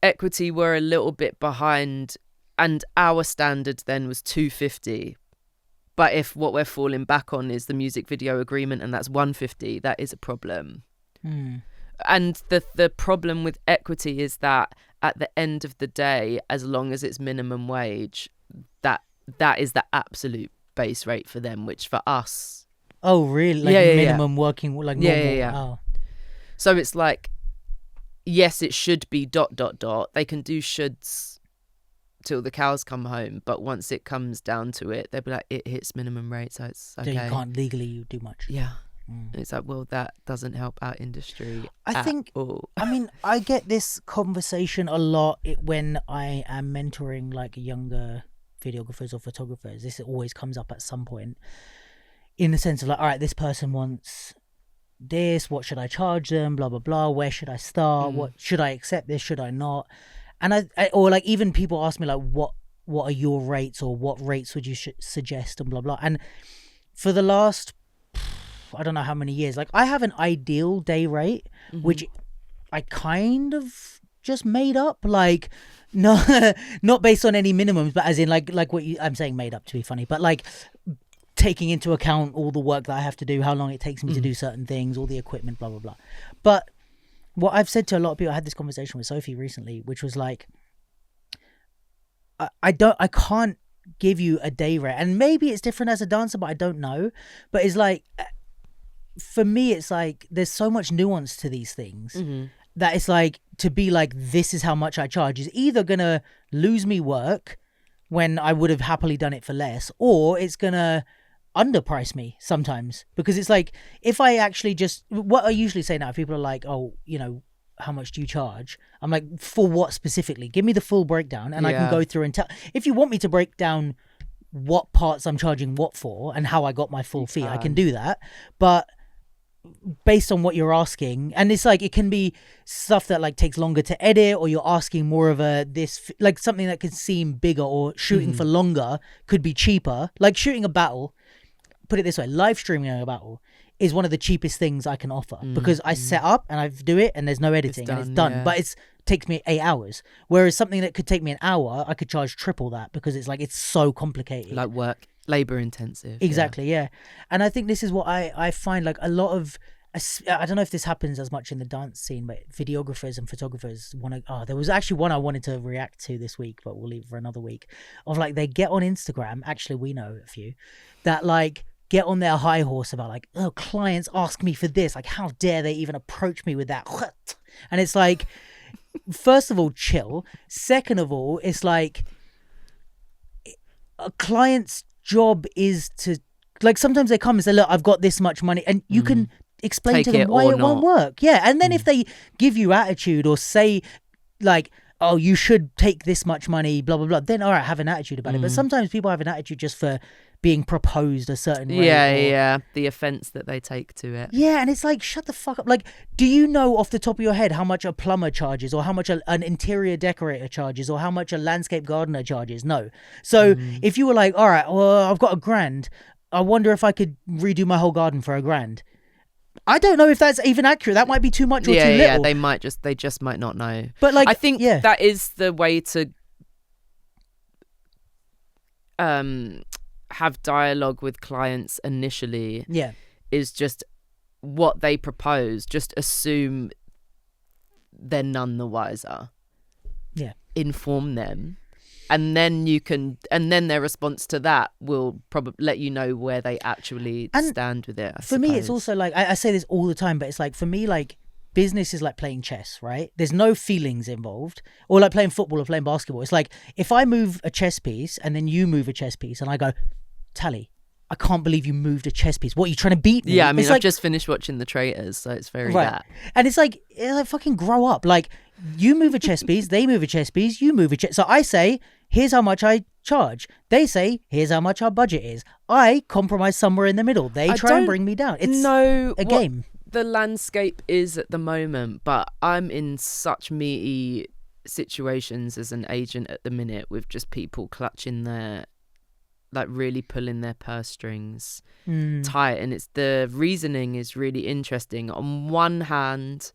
Equity were a little bit behind, and our standard then was 250. But if what we're falling back on is the music video agreement, and that's 150, that is a problem. And the problem with equity is that at the end of the day, as long as it's minimum wage, that is the absolute base rate for them, which for us... Oh, really? Like minimum working, like normal? Yeah. Oh. So it's like, yes, it should be ... They can do shoulds till the cows come home, but once it comes down to it, they'll be like, it hits minimum rate, so it's okay. So you can't legally do much. Yeah. It's like, well, that doesn't help our industry I think, all. I mean, I get this conversation a lot when I am mentoring like younger videographers or photographers. This always comes up at some point, in the sense of like, all right, this person wants this, what should I charge them, blah blah blah, where should I start, what should I accept, this should I not? And I or like even people ask me like, what are your rates, or what rates would you suggest, and blah blah. And for the last, I don't know how many years, like I have an ideal day rate, which I kind of just made up, like no, not based on any minimums, but as in like what I'm saying made up to be funny, but like taking into account all the work that I have to do, how long it takes me to do certain things, all the equipment, blah blah blah. But what I've said to a lot of people, I had this conversation with Sophie recently, which was like, I can't give you a day rate, and maybe it's different as a dancer, but I don't know. But it's like, for me, it's like there's so much nuance to these things that it's like, to be like, this is how much I charge is either gonna lose me work when I would have happily done it for less, or it's gonna underprice me sometimes, because it's like, if I actually just, what I usually say now, people are like, oh, you know, how much do you charge? I'm like, for what specifically? Give me the full breakdown, and I can go through and tell. If you want me to break down what parts I'm charging what for and how I got my full fee, I can do that. But based on what you're asking, and it's like, it can be stuff that like takes longer to edit, or you're asking more of like something that could seem bigger, or shooting for longer could be cheaper. Like shooting a battle, put it this way, live streaming a battle is one of the cheapest things I can offer, because I set up and I do it and there's no editing, and it's done. But it takes me 8 hours, whereas something that could take me an hour, I could charge triple that, because it's like, it's so complicated, like work, labor intensive. Exactly. Yeah. And I think this is what I find, like a lot of, I don't know if this happens as much in the dance scene, but videographers and photographers want to, there was actually one I wanted to react to this week, but we'll leave it for another week, of like, they get on Instagram, actually we know a few, that like get on their high horse about like, oh, clients ask me for this, like how dare they even approach me with that. And it's like, first of all, chill. Second of all, it's like, a client's job is to, like, sometimes they come and say, look, I've got this much money, and you can explain to them why it won't work. Yeah. And then if they give you attitude, or say like, oh, you should take this much money, blah blah blah, then all right, have an attitude about it. But sometimes people have an attitude just for being proposed a certain way. The offense that they take to it. Yeah. And it's like, shut the fuck up. Like, do you know off the top of your head how much a plumber charges, or how much an interior decorator charges, or how much a landscape gardener charges? No. So if you were like, all right, well, I've got $1,000, I wonder if I could redo my whole garden for $1,000. I don't know if that's even accurate. That might be too much or too little. Yeah, they just might not know. But like, I think that is the way to have dialogue with clients initially. Yeah, is just what they propose. Just assume they're none the wiser. Yeah, inform them. And then and then their response to that will probably let you know where they actually stand with it. For me, it's also like, I say this all the time, but it's like, for me, like, business is like playing chess, right? There's no feelings involved, or like playing football or playing basketball. It's like, if I move a chess piece and then you move a chess piece, and I go, Tali, I can't believe you moved a chess piece. What, are you trying to beat me? Yeah, I mean, I've just finished watching The Traitors, so it's very that. And it's like fucking grow up. Like, you move a chess piece, they move a chess piece, you move a chess. So I say, here's how much I charge. They say, here's how much our budget is. I compromise somewhere in the middle. They try and bring me down. It's a game. The landscape is at the moment, but I'm in such meaty situations as an agent at the minute, with just people clutching their, like, really pulling their purse strings tight, and the reasoning is really interesting. On one hand,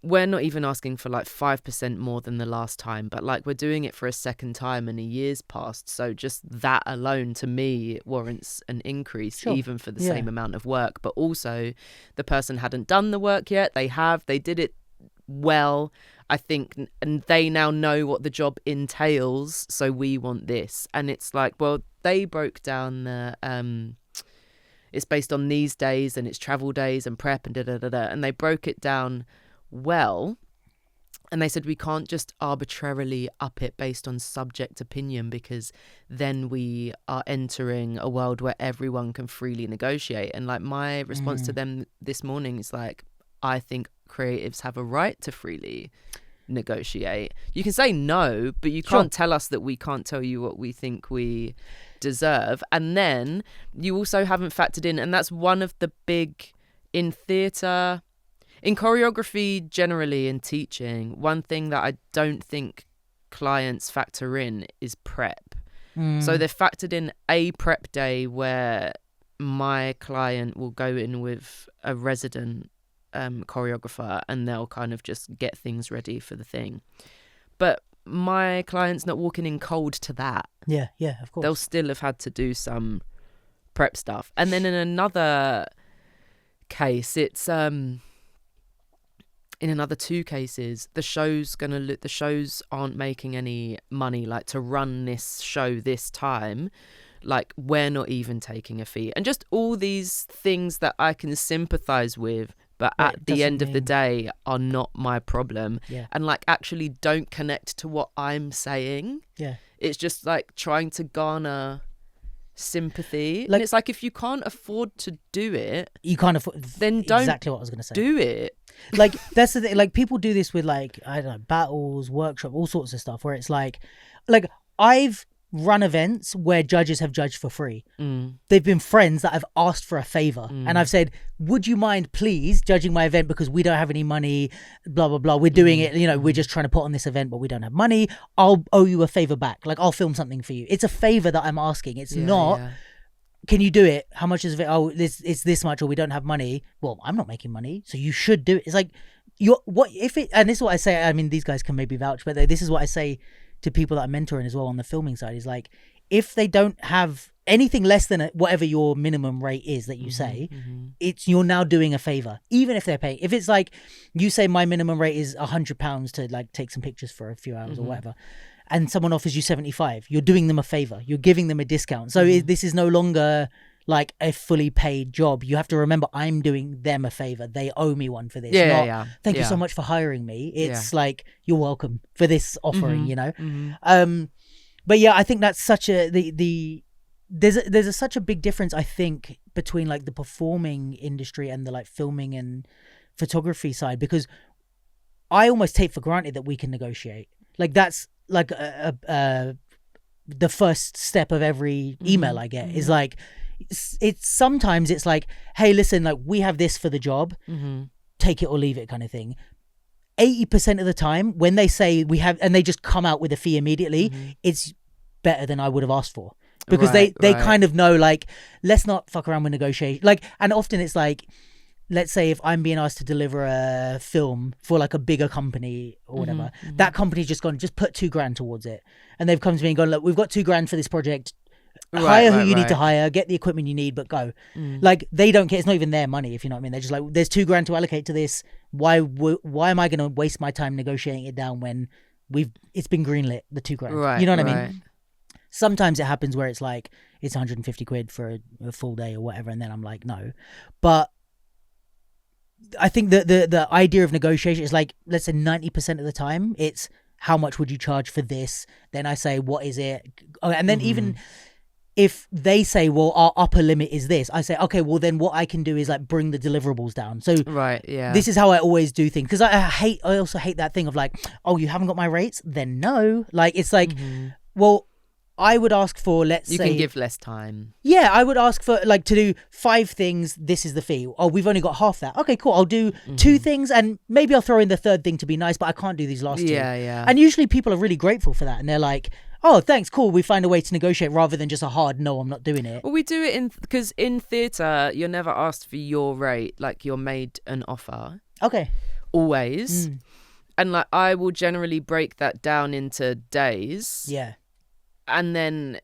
we're not even asking for like 5% more than the last time, but like we're doing it for a second time and a year's passed. So just that alone to me warrants an increase, even for the same amount of work. But also the person hadn't done the work yet. They did it well, I think, and they now know what the job entails. So we want this. And it's like, well, they broke down the, it's based on these days and it's travel days and prep and da-da-da-da. And they broke it down well, and they said we can't just arbitrarily up it based on subject opinion, because then we are entering a world where everyone can freely negotiate. And like my response to them this morning is like, I think creatives have a right to freely negotiate. You can say no, but you can't tell us that we can't tell you what we think we deserve. And then you also haven't factored in, and that's one of the big, in theatre, in choreography generally, in teaching, one thing that I don't think clients factor in is prep. So they've factored in a prep day where my client will go in with a resident choreographer and they'll kind of just get things ready for the thing. But my client's not walking in cold to that. Yeah, of course. They'll still have had to do some prep stuff. And then in another case, it's in another 2 cases, the shows aren't making any money. Like, to run this show this time, like, we're not even taking a fee. And just all these things that I can sympathize with, but at the end of the day are not my problem. And like actually don't connect to what I'm saying. It's just like trying to garner sympathy. Like, and it's like, if you can't afford to do it, then don't exactly what I was going to say. Do it. Like, that's the thing. Like, people do this with, like, I don't know, battles, workshop, all sorts of stuff, where it's like I've run events where judges have judged for free. They've been friends that I've asked for a favor, and I've said, would you mind please judging my event because we don't have any money, blah blah blah, we're doing it, you know, we're just trying to put on this event but we don't have money, I'll owe you a favor back, like I'll film something for you. It's a favor that I'm asking. It's not can you do it, how much is it, oh it's this much, or we don't have money. Well, I'm not making money, so you should do it. It's like, and this is what I say, I mean, these guys can maybe vouch, but this is what I say to people that I'm mentoring as well on the filming side, is like, if they don't have anything less than whatever your minimum rate is that you say, it's, you're now doing a favor, even if they're paying. If it's like, you say my minimum rate is £100 to like take some pictures for a few hours or whatever, and someone offers you 75, you're doing them a favor, you're giving them a discount. So this is no longer like a fully paid job. You have to remember, I'm doing them a favor. They owe me one for this. Thank you so much for hiring me. It's like, you're welcome for this offering, you know? But yeah, I think that's such a, there's such a big difference, I think, between like the performing industry and the like filming and photography side, because I almost take for granted that we can negotiate. Like, that's like the first step of every email I get is like, it's sometimes it's like, hey, listen, like, we have this for the job, take it or leave it kind of thing. 80% of the time when they say we have, and they just come out with a fee immediately, it's better than I would have asked for, because they kind of know, like, let's not fuck around with negotiation. Like, and often it's like, let's say if I'm being asked to deliver a film for like a bigger company or whatever, that company's just gone, just put $2,000 towards it, and they've come to me and gone, look, we've got $2,000 for this project, hire who you need to hire, get the equipment you need, but go. Like, they don't care. It's not even their money, if you know what I mean. They're just like, there's $2,000 to allocate to this. Why am I going to waste my time negotiating it down when it's been greenlit, the $2,000? You know what I mean? Sometimes it happens where it's like, it's 150 quid for a full day or whatever, and then I'm like, no. But I think the idea of negotiation is like, let's say 90% of the time it's, how much would you charge for this? Then I say, what is it? And then even if they say, well, our upper limit is this, I say, okay, well then what I can do is like bring the deliverables down. So this is how I always do things, because I also hate that thing of like, oh, you haven't got my rates? Then no. Like, it's like, well, I would ask for, let's say... You can give less time. Yeah, I would ask for, like, to do 5 things, this is the fee. Oh, we've only got half that. Okay, cool. I'll do 2 things, and maybe I'll throw in the 3rd thing to be nice, but I can't do these last 2. Yeah. And usually people are really grateful for that, and they're like, oh, thanks, cool, we find a way to negotiate, rather than just a hard, no, I'm not doing it. Well, we do it because in theatre, you're never asked for your rate, like, you're made an offer. Okay. always. And like I will generally break that down into days. Yeah. And then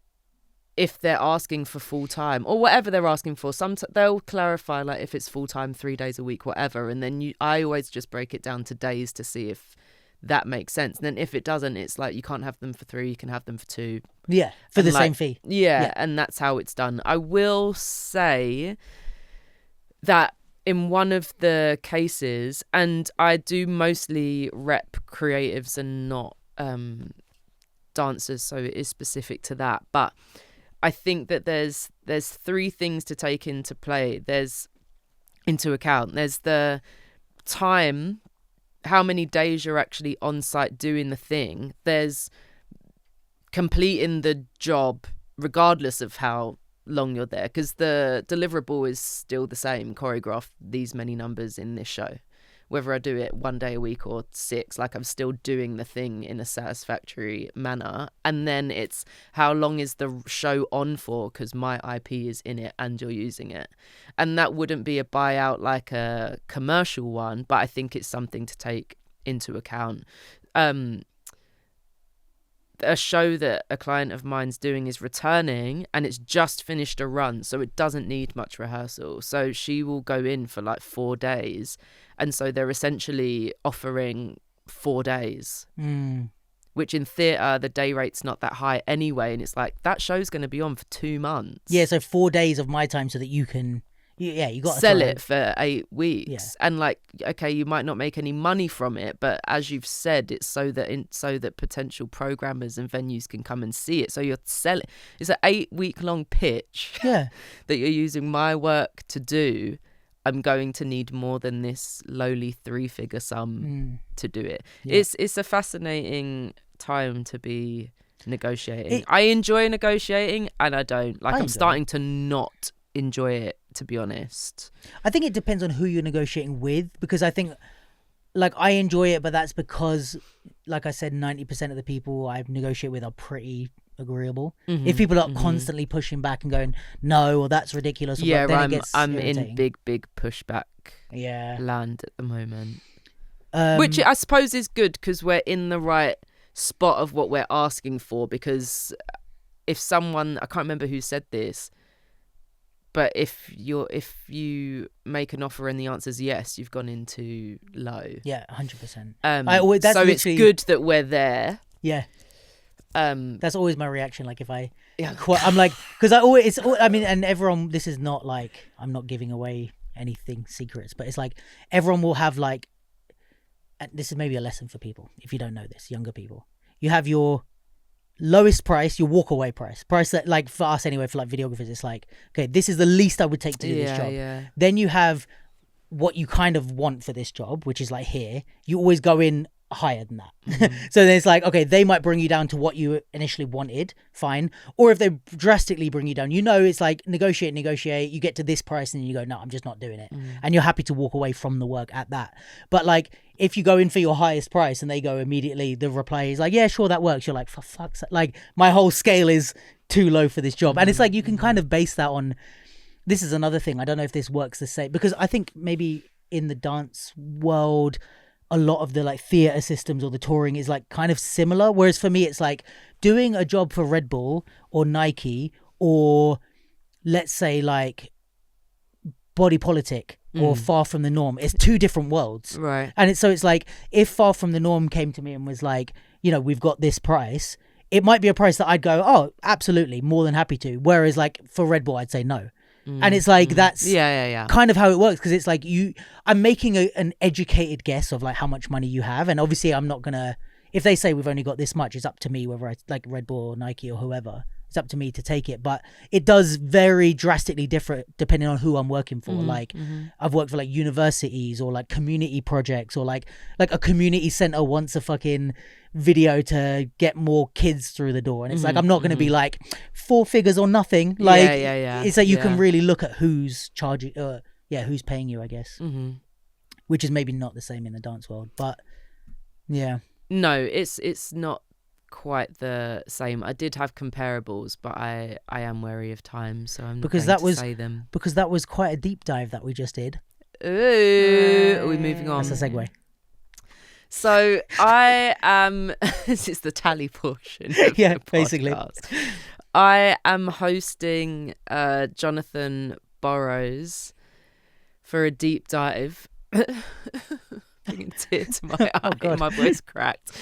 if they're asking for full time or whatever they're asking for, they'll clarify like if it's full time, 3 days a week, whatever. And then I always just break it down to days to see if that makes sense. And then if it doesn't, it's like you can't have them for 3, you can have them for 2. Yeah, for the same fee. Yeah, and that's how it's done. I will say that in one of the cases, and I do mostly rep creatives and not dancers, so it is specific to that. But I think that there's 3 things to take into account. There's the time, how many days you're actually on site doing the thing. There's completing the job regardless of how long you're there, because the deliverable is still the same: choreograph these many numbers in this show. Whether I do it 1 day a week or 6, like I'm still doing the thing in a satisfactory manner. And then it's how long is the show on for, because my IP is in it and you're using it. And that wouldn't be a buyout like a commercial one, but I think it's something to take into account. A show that a client of mine's doing is returning and it's just finished a run, so it doesn't need much rehearsal. So she will go in for like 4 days, and so they're essentially offering 4 days, which in theatre the day rate's not that high anyway, and it's like that show's going to be on for 2 months. Yeah, so 4 days of my time so that you can you got to sell it for 8 weeks. Yeah. And like, okay, you might not make any money from it, but as you've said, it's so that potential programmers and venues can come and see it. So you're selling, it's an 8-week long pitch that you're using my work to do. I'm going to need more than this lowly 3-figure sum to do it. It's a fascinating time to be negotiating. I enjoy negotiating and I don't. Like, I'm starting to not enjoy it, to be honest. I think it depends on who you're negotiating with, because I think like I enjoy it, but that's because, like I said, 90% of the people I negotiate with are pretty agreeable. If people are constantly pushing back and going no, or that's ridiculous, then it gets I'm irritating. in big pushback land at the moment, which I suppose is good because we're in the right spot of what we're asking for. Because if someone, I can't remember who said this, but if you make an offer and the answer is yes, you've gone into low. Yeah, 100%. So it's good that we're there. Yeah. That's always my reaction. Like if I'm like, because and everyone, this is not like, I'm not giving away anything secrets, but it's like everyone will have like, and this is maybe a lesson for people if you don't know this, younger people. You have your lowest price, your walk away price that, like for us anyway, for like videographers, it's like, okay, this is the least I would take to do this job. Then you have what you kind of want for this job, which is like here, you always go in higher than that. So then it's like, okay, they might bring you down to what you initially wanted, fine. Or if they drastically bring you down, it's like negotiate, you get to this price and you go, no, I'm just not doing it. And you're happy to walk away from the work at that. But like if you go in for your highest price and they go immediately, the reply is like, yeah, sure, that works. You're like, for fuck's sake, like my whole scale is too low for this job. And it's like, you can kind of base that on, this is another thing, I don't know if this works the same, because I think maybe in the dance world, a lot of the like theater systems or the touring is like kind of similar. Whereas for me, it's like doing a job for Red Bull or Nike, or let's say like Body Politic or Far From the Norm. It's 2 different worlds. Right. And it's like, if Far From the Norm came to me and was like, we've got this price, it might be a price that I'd go, oh, absolutely, more than happy to. Whereas like for Red Bull, I'd say no. And it's like, that's kind of how it works, because it's like I'm making an educated guess of like how much money you have, and obviously I'm not gonna, if they say we've only got this much, it's up to me whether I like Red Bull or Nike or whoever, it's up to me to take it. But it does vary drastically different depending on who I'm working for. I've worked for like universities or like community projects, or like a community center wants a fucking video to get more kids through the door, and it's like, I'm not going to be like 4 figures or nothing. Like it's like you can really look at who's charging, who's paying you, I guess. Which is maybe not the same in the dance world, but no, it's not quite the same. I did have comparables, but I am wary of time, so I'm not going to say them. Because that was quite a deep dive that we just did. Ooh, are we moving on? That's a segue. So I am. This is the Tali portion. Of Yeah, the basically. podcast. I am hosting Jonathan Burrows for a deep dive. Bringing tear to my eye, God. my voice cracked.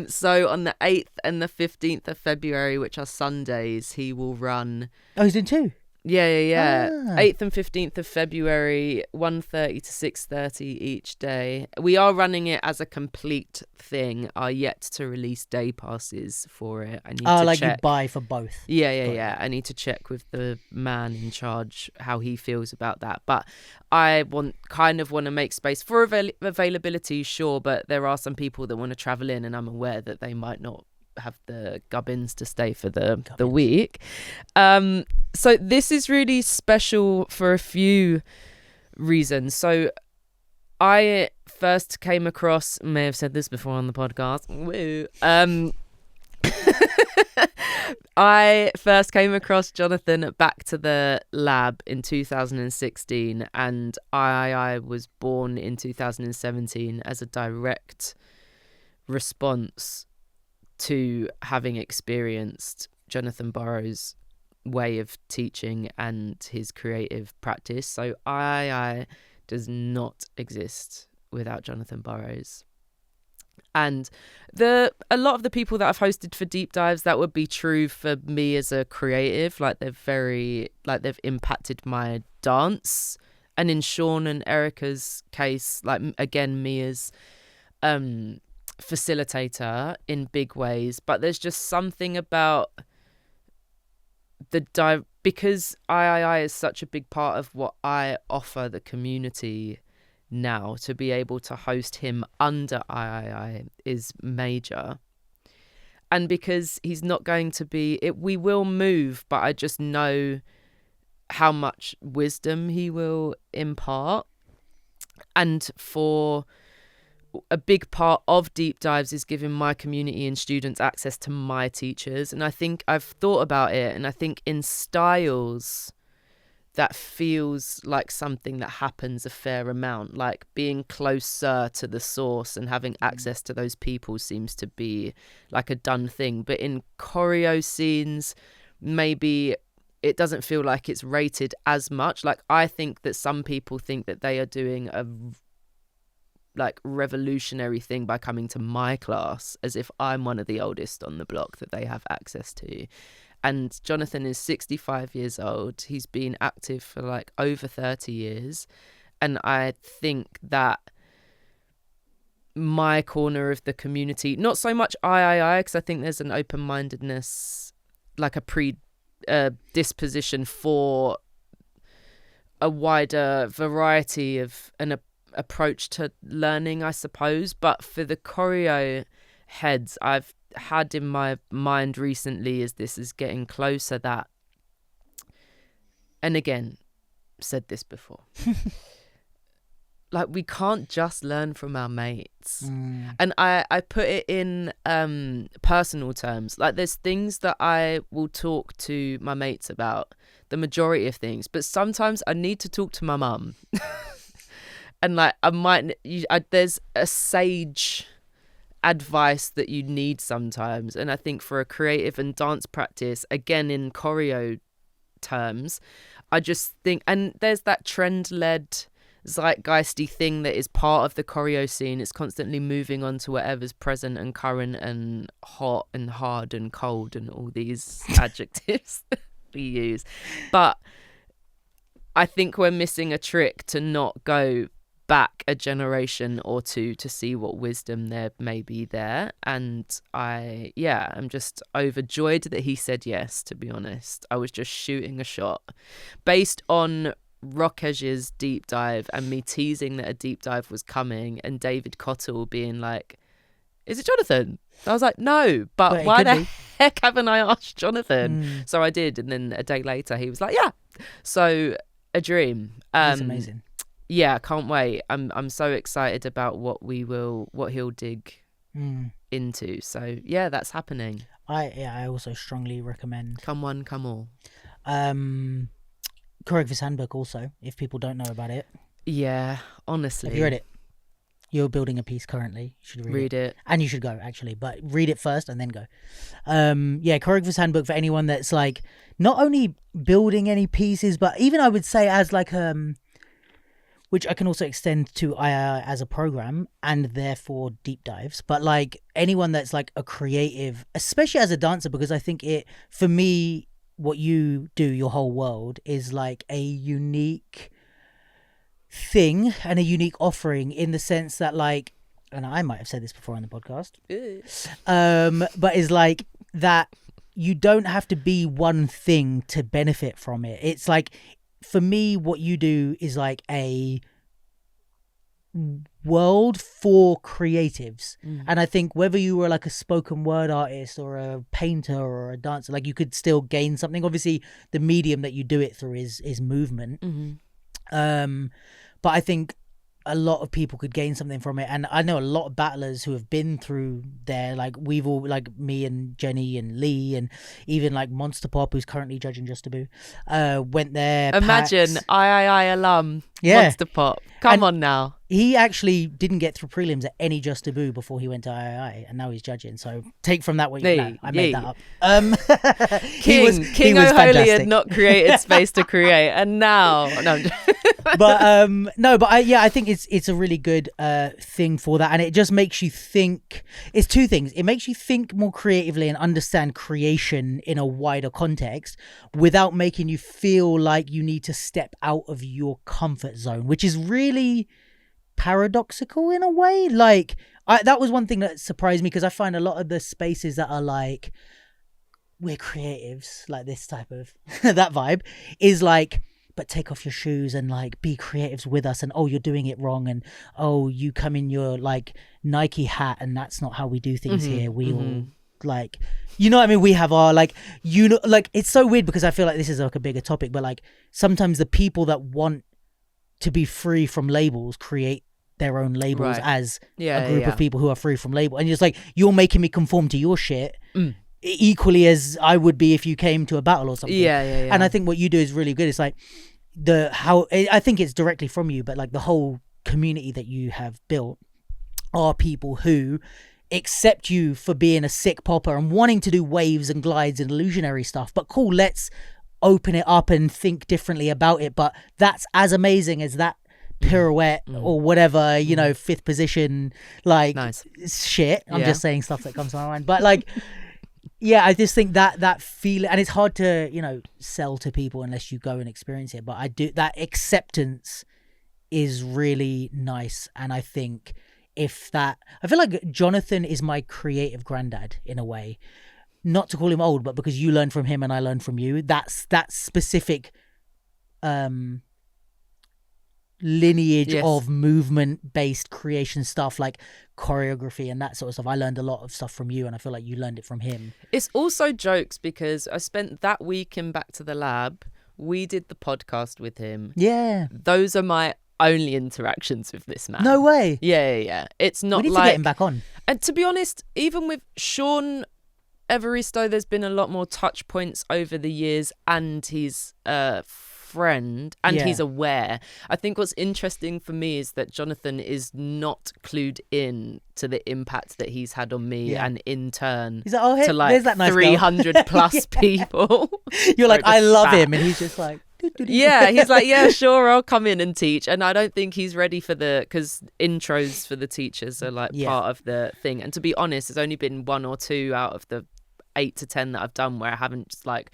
So on the 8th and the 15th of February, which are Sundays, he will run. Oh, he's doing 2. Yeah. Ah. 8th and 15th of February, 1:30 to 6:30 each day. We are running it as a complete thing. Are yet to release day passes for it. I need to like check. you buy for both. Yeah. I need to check with the man in charge how he feels about that. But I want to make space for availability, sure. But there are some people that want to travel in, and I'm aware that they might not have the gubbins to stay for the week. So this is really special for a few reasons. So I first came across, may have said this before on the podcast, woo. I first came across Jonathan at Back to the Lab in 2016, and I was born in 2017 as a direct response to having experienced Jonathan Burrows' way of teaching and his creative practice. So i.i.i does not exist without Jonathan Burrows. And a lot of the people that I've hosted for deep dives, that would be true for me as a creative. Like they've impacted my dance. And in Sean and Erica's case, like again, me as facilitator in big ways. But there's just something about because i.i.i is such a big part of what I offer the community now. To be able to host him under i.i.i is major, and because he's not going to be we will move, but I just know how much wisdom he will impart. And for a big part of deep dives is giving my community and students access to my teachers. And I think I've thought about it, and I think in styles that feels like something that happens a fair amount, like being closer to the source and having access to those people seems to be like a done thing. But in choreo scenes, maybe it doesn't feel like it's rated as much. Like I think that some people think that they are doing a like revolutionary thing by coming to my class, as if I'm one of the oldest on the block that they have access to. And Jonathan is 65 years old. He's been active for like over 30 years. And I think that my corner of the community, not so much i.i.i, because I think there's an open-mindedness, like a disposition for a wider variety of an approach to learning, I suppose. But for the choreo heads, I've had in my mind recently, as this is getting closer, that, and again, said this before, like we can't just learn from our mates. And I put it in personal terms. Like there's things that I will talk to my mates about, the majority of things, but sometimes I need to talk to my mum. And like there's a sage advice that you need sometimes. And I think for a creative and dance practice, again in choreo terms, I just think, and there's that trend-led zeitgeisty thing that is part of the choreo scene. It's constantly moving on to whatever's present and current and hot and hard and cold and all these adjectives we use. But I think we're missing a trick to not go back a generation or two to see what wisdom there may be there. And I'm just overjoyed that he said yes, to be honest. I was just shooting a shot based on Rokesh's deep dive and me teasing that a deep dive was coming, and David Cottle being like, is it Jonathan? I was like, no, but why the heck haven't I asked Jonathan? So I did, and then a day later he was like, yeah. So a dream. That's amazing. Yeah, can't wait. I'm so excited about what he'll dig into. So yeah, that's happening. I also strongly recommend. Come one, come all. Choreographer's Handbook also, if people don't know about it. Yeah, honestly. Have you read it? You're building a piece currently. You should read it. And you should go, actually. But read it first and then go. Choreographer's Handbook for anyone that's like not only building any pieces, but even I would say as like which I can also extend to i.i.i as a program and therefore deep dives. But like anyone that's like a creative, especially as a dancer, because I think for me, what you do, your whole world, is like a unique thing and a unique offering in the sense that like, and I might have said this before on the podcast, but is like that you don't have to be one thing to benefit from it. It's like, for me, what you do is like a world for creatives. And I think whether you were like a spoken word artist or a painter or a dancer, like you could still gain something. Obviously the medium that you do it through is movement. But I think a lot of people could gain something from it. And I know a lot of battlers who have been through there, like we've all, like me and Jenny and Lee, and even like Monster Pop, who's currently judging Just Taboo, went there. Imagine Pax. i.i.i alum, Yeah. Monster Pop. Come on now. He actually didn't get through prelims at any Just Taboo before he went to i.i.i, and now he's judging. So take from that what you know. I made that up. King O'Holy fantastic. had not created space to create, and now I think it's a really good thing for that, and it just makes you think. It's two things. It makes you think more creatively and understand creation in a wider context without making you feel like you need to step out of your comfort zone, which is really paradoxical in a way. Like that was one thing that surprised me, because I find a lot of the spaces that are like, we're creatives, like this type of that vibe is like, but take off your shoes and like be creatives with us, and oh, you're doing it wrong, and oh, you come in your like Nike hat and that's not how we do things here. We all like, you know what I mean, we have our like, you know, like it's so weird because I feel like this is like a bigger topic, but like sometimes the people that want to be free from labels create their own labels as a group of people who are free from label, and you're just like, you're making me conform to your shit equally as I would be if you came to a battle or something. And I think what you do is really good. It's like I think it's directly from you, but like the whole community that you have built are people who accept you for being a sick popper and wanting to do waves and glides and illusionary stuff, but cool, let's open it up and think differently about it. But that's as amazing as that pirouette or whatever, you know, fifth position, like shit. I'm just saying stuff that comes to my mind, but like, yeah, I just think that feeling, and it's hard to, you know, sell to people unless you go and experience it. But I do, that acceptance is really nice. And I think I feel like Jonathan is my creative granddad in a way. Not to call him old, but because you learned from him and I learned from you. That's that specific lineage of movement-based creation stuff, like choreography and that sort of stuff. I learned a lot of stuff from you, and I feel like you learned it from him. It's also jokes because I spent that week in Back to the Lab. We did the podcast with him. Yeah. Those are my only interactions with this man. No way. Yeah. It's not we need like... to get him back on. And to be honest, even with Sean Evaristo, there's been a lot more touch points over the years, and he's friend and he's aware. I think what's interesting for me is that Jonathan is not clued in to the impact that he's had on me and in turn he's like, oh, hey, to like there's that nice 300 plus people. You're like, I love him, and he's just like, yeah, he's like, yeah, sure, I'll come in and teach. And I don't think he's ready for because intros for the teachers are like part of the thing. And to be honest, there's only been 1 or 2 out of the 8 to 10 that I've done where I haven't just like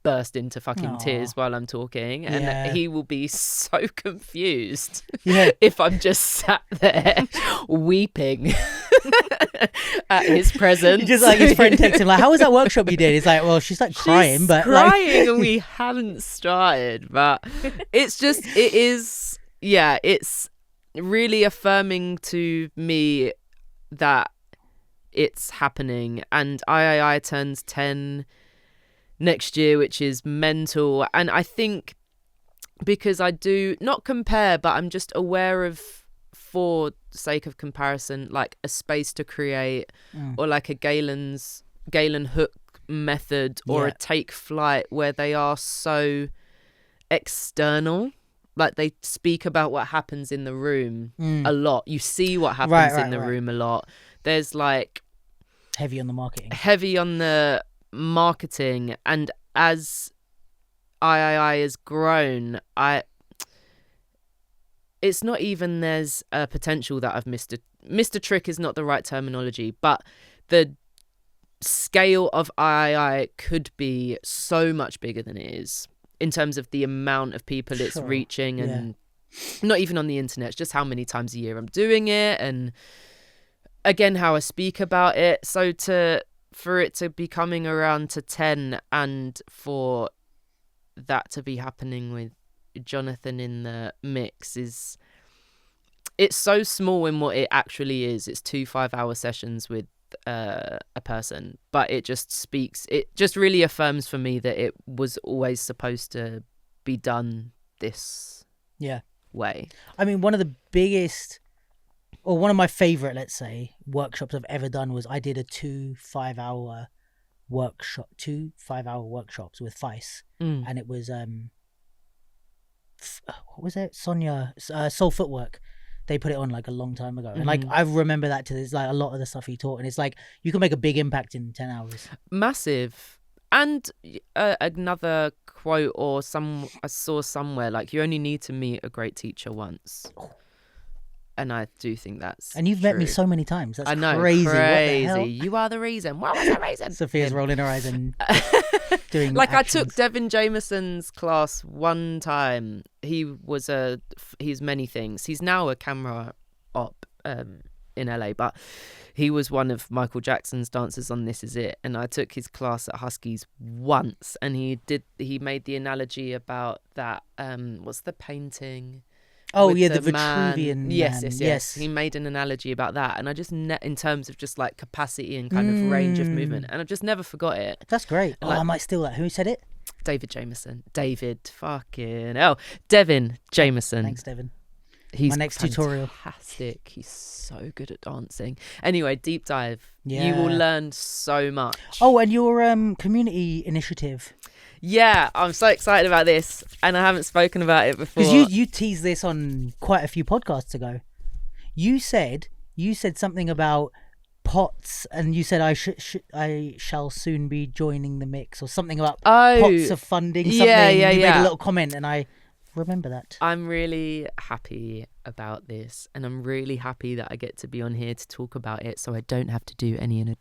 burst into fucking tears while I'm talking, and he will be so confused if I'm just sat there weeping at his presence. Just like his friend texts him like, how was that workshop you did? He's like, well, she's like crying, but crying like... and we haven't started. But it's really affirming to me that it's happening. And i.i.i turns 10 next year, which is mental. And I think because I do not compare, but I'm just aware of, for sake of comparison, like a space to create or like a Galen Hook method or a Take Flight, where they are so external like they speak about what happens in the room a lot. You see what happens in the room a lot. There's like heavy on the marketing, and as i.i.i has grown, it's not even there's a potential that I've missed a trick is not the right terminology, but the scale of i.i.i could be so much bigger than it is in terms of the amount of people it's reaching, and not even on the internet, it's just how many times a year I'm doing it, and again how I speak about it. So for it to be coming around to 10, and for that to be happening with Jonathan in the mix, it's so small in what it actually is. It's 2 5-hour sessions with a person, but it just really affirms for me that it was always supposed to be done this way. I mean, one of the biggest, or one of my favorite, let's say, workshops I've ever done was I did a 2 5-hour workshops with Vice, and it was what was it, Sonia, Soul Footwork. They put it on like a long time ago, and like I remember that there's like a lot of the stuff he taught, and it's like you can make a big impact in 10 hours. Massive. And another quote I saw somewhere, like, you only need to meet a great teacher once. And I do think that's and you've true. met me so many times. That's I know, crazy. What the hell? You are the reason. What was the reason? Sophia's rolling her eyes and doing like actions. I took Devin Jameson's class one time. He's many things. He's now a camera op in LA, but he was one of Michael Jackson's dancers on This Is It, and I took his class at Huskies once, and he made the analogy about that what's the painting? Oh yeah, the Vitruvian. Yes. He made an analogy about that, and I just in terms of just like capacity and kind of range of movement, and I just never forgot it. That's great. I might steal that. Who said it? David Jameson. Devin Jameson. Thanks, Devin. He's my next tutorial. Fantastic. He's so good at dancing. Anyway, deep dive. Yeah. You will learn so much. Oh, and your community initiative. Yeah, I'm so excited about this, and I haven't spoken about it before. Because you teased this on quite a few podcasts ago. You said something about pots, and you said I shall soon be joining the mix, or something about pots of funding. Something. Yeah. You made a little comment, and I remember that. I'm really happy about this, and I'm really happy that I get to be on here to talk about it, so I don't have to do any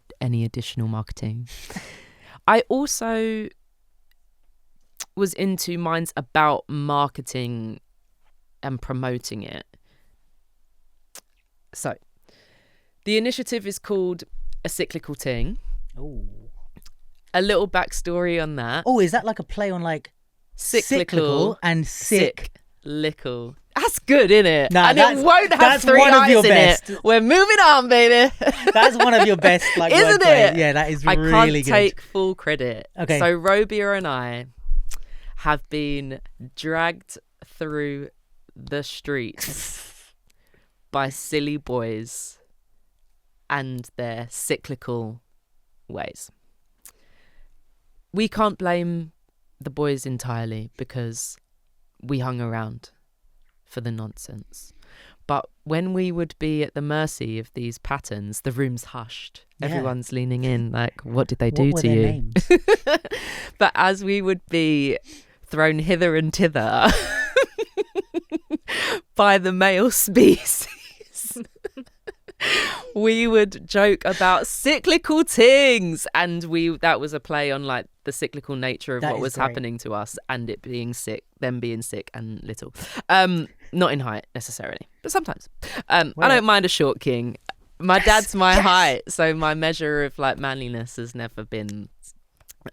additional marketing. I also was into minds about marketing and promoting it. So the initiative is called A Cyclical Ting. Oh. A little backstory on that. Oh, is that like a play on like cyclical and sick? Cyclical. That's good, isn't it? Nah, and it won't have 3 eyes in it. We're moving on, baby. That's one of your best, like, isn't wordplay. it? Yeah, that is really good. I can't take good. full credit. Okay. So Robia and I have been dragged through the streets by silly boys and their cyclical ways. We can't blame the boys entirely because we hung around for the nonsense. But when we would be at the mercy of these patterns, the room's hushed. Yeah. Everyone's leaning in like, what did they do to you? Names? But as we would be thrown hither and thither by the male species, we would joke about cyclical things, and that was a play on like the cyclical nature of what was happening to us, and it being sick, them being sick and little, not in height necessarily, but sometimes. I don't mind a short king. My dad's my height, so my measure of like manliness has never been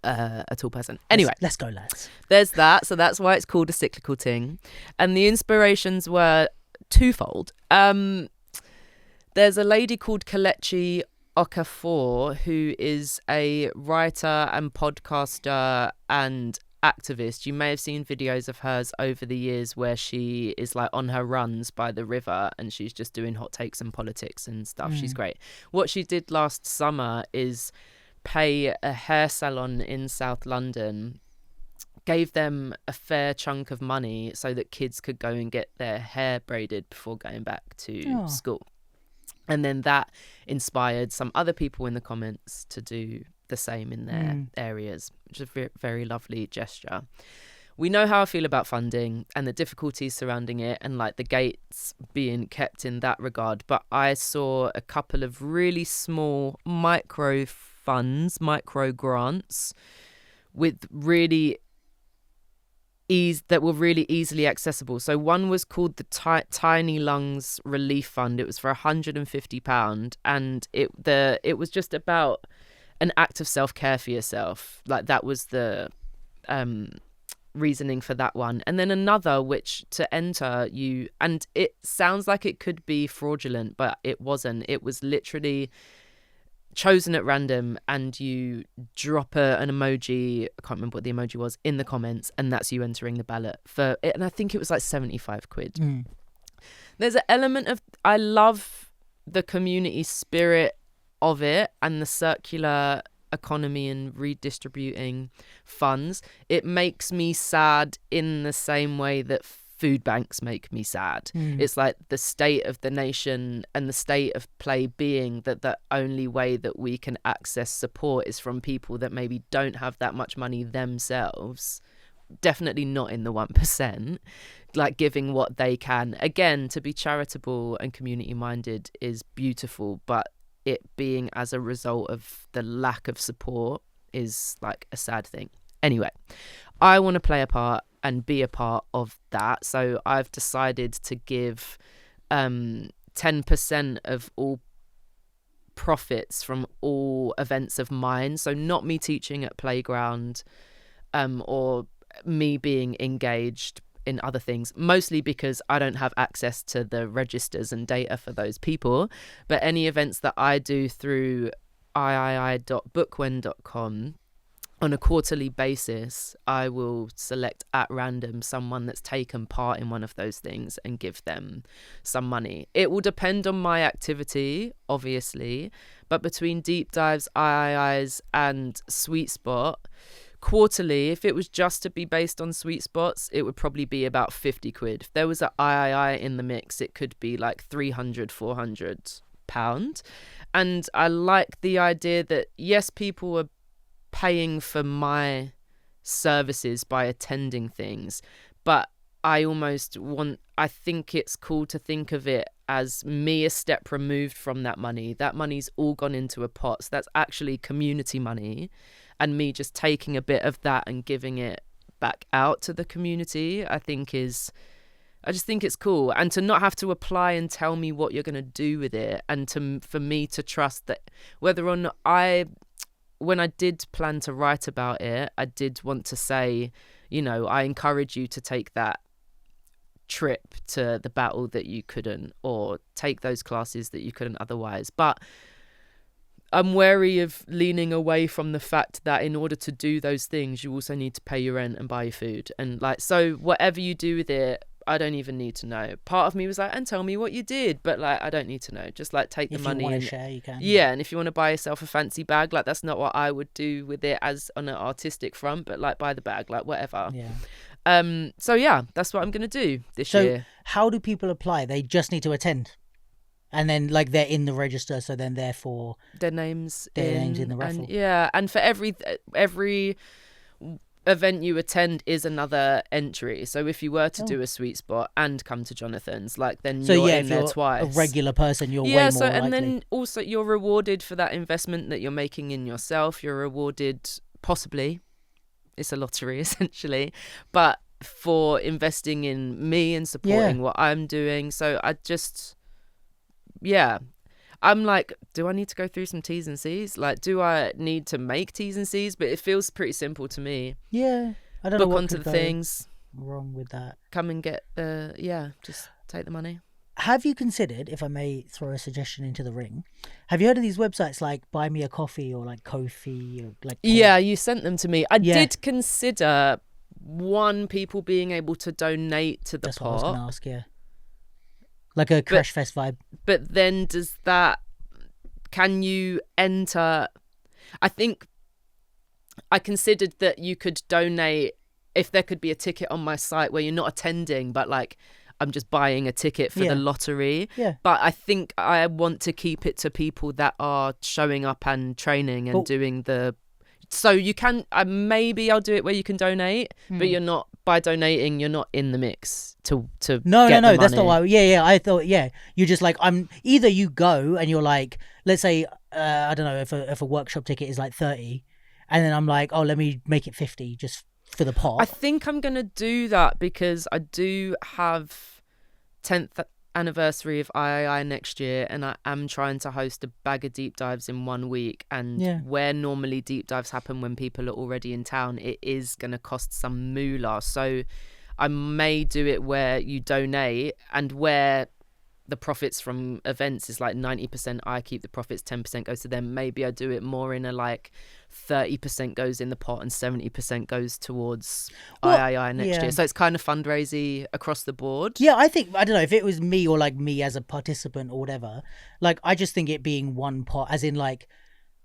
a tall person. Anyway, let's go, lads. There's that. So that's why it's called A Cyclical Ting. And the inspirations were twofold. There's a lady called Kelechi Okafor, who is a writer and podcaster and activist. You may have seen videos of hers over the years where she is like on her runs by the river and she's just doing hot takes and politics and stuff. She's great. What she did last summer is pay a hair salon in South London gave them a fair chunk of money so that kids could go and get their hair braided before going back to school. And then that inspired some other people in the comments to do the same in their areas, which is a very, very lovely gesture. We know how I feel about funding and the difficulties surrounding it and like the gates being kept in that regard. But I saw a couple of really small micro funds, micro grants with really that were really easily accessible. So one was called the Tiny Lungs Relief Fund. It was for £150, and it was just about an act of self-care for yourself. Like that was the reasoning for that one. And then another, which to enter you, and it sounds like it could be fraudulent, but it wasn't. It was literally chosen at random, and you drop an emoji, I can't remember what the emoji was, in the comments, and that's you entering the ballot for it. And I think it was like 75 quid. There's an element of, I love the community spirit of it and the circular economy and redistributing funds. It makes me sad in the same way that food banks make me sad. It's like the state of the nation and the state of play being that the only way that we can access support is from people that maybe don't have that much money themselves, definitely not in the 1%, like giving what they can. Again, to be charitable and community minded is beautiful, but it being as a result of the lack of support is like a sad thing. Anyway, I want to play a part and be a part of that. So I've decided to give 10% of all profits from all events of mine. So not me teaching at Playground or me being engaged in other things, mostly because I don't have access to the registers and data for those people. But any events that I do through i.i.i.bookwen.com on a quarterly basis, I will select at random someone that's taken part in one of those things and give them some money. It will depend on my activity, obviously, but between deep dives, i.i.i.s and Sweet Spot, quarterly, if it was just to be based on Sweet Spots, it would probably be about 50 quid. If there was an i.i.i. in the mix, it could be like £300-400. And I like the idea that, yes, people are paying for my services by attending things, but I think it's cool to think of it as me a step removed from that money. That money's all gone into a pot, so that's actually community money, and me just taking a bit of that and giving it back out to the community, I just think it's cool. And to not have to apply and tell me what you're going to do with it, and for me to trust that whether or not when I did plan to write about it, I did want to say, you know, I encourage you to take that trip to the battle that you couldn't, or take those classes that you couldn't otherwise. But I'm wary of leaning away from the fact that in order to do those things, you also need to pay your rent and buy your food. And like, so whatever you do with it, I don't even need to know. Part of me was like, and tell me what you did, but like, I don't need to know. Just like take the money. If you want and to share, you can. Yeah, and if you want to buy yourself a fancy bag, like that's not what I would do with it as on an artistic front, but like buy the bag, like whatever. Yeah. So yeah, that's what I'm gonna do this year. So how do people apply? They just need to attend, and then like they're in the register, so then therefore their names in the raffle. And, yeah, and for every event you attend is another entry. So if you were to do a Sweet Spot and come to Jonathan's, like then you're in there twice. A regular person, you're way more likely. And then also you're rewarded for that investment that you're making in yourself. You're rewarded, possibly, it's a lottery essentially, but for investing in me and supporting what I'm doing. So I'm like, do I need to go through some T's and C's? Like, do I need to make T's and C's? But it feels pretty simple to me. Yeah. I don't know what onto the things. Wrong with that. Come and get just take the money. Have you considered, if I may throw a suggestion into the ring, have you heard of these websites like Buy Me a Coffee or like Ko-fi or like... Yeah, you sent them to me. I did consider people being able to donate to the pot. That's what I was going to ask, yeah. Like a Crash Fest vibe. But then can you enter... I think I considered that you could donate if there could be a ticket on my site where you're not attending, but like I'm just buying a ticket for the lottery. Yeah. But I think I want to keep it to people that are showing up and training and doing the. So you can, maybe I'll do it where you can donate, but you're not, by donating, you're not in the mix to No, get the that's money. not why. I thought, you're just like, either you go and you're like, let's say, I don't know, if a workshop ticket is like 30, and then I'm like, oh, let me make it 50 just for the pot. I think I'm going to do that because I do have 10th anniversary of i.i.i next year, and I am trying to host a bag of deep dives in 1 week, and where normally deep dives happen when people are already in town, it is going to cost some moolah. So I may do it where you donate, and where the profits from events is like 90% I keep the profits, 10% goes to them. Maybe I do it more in a like 30% goes in the pot and 70% goes towards i.i.i next year. So it's kind of fundraising across the board. Yeah, I think, I don't know, if it was me or like me as a participant or whatever, like I just think it being one pot, as in like,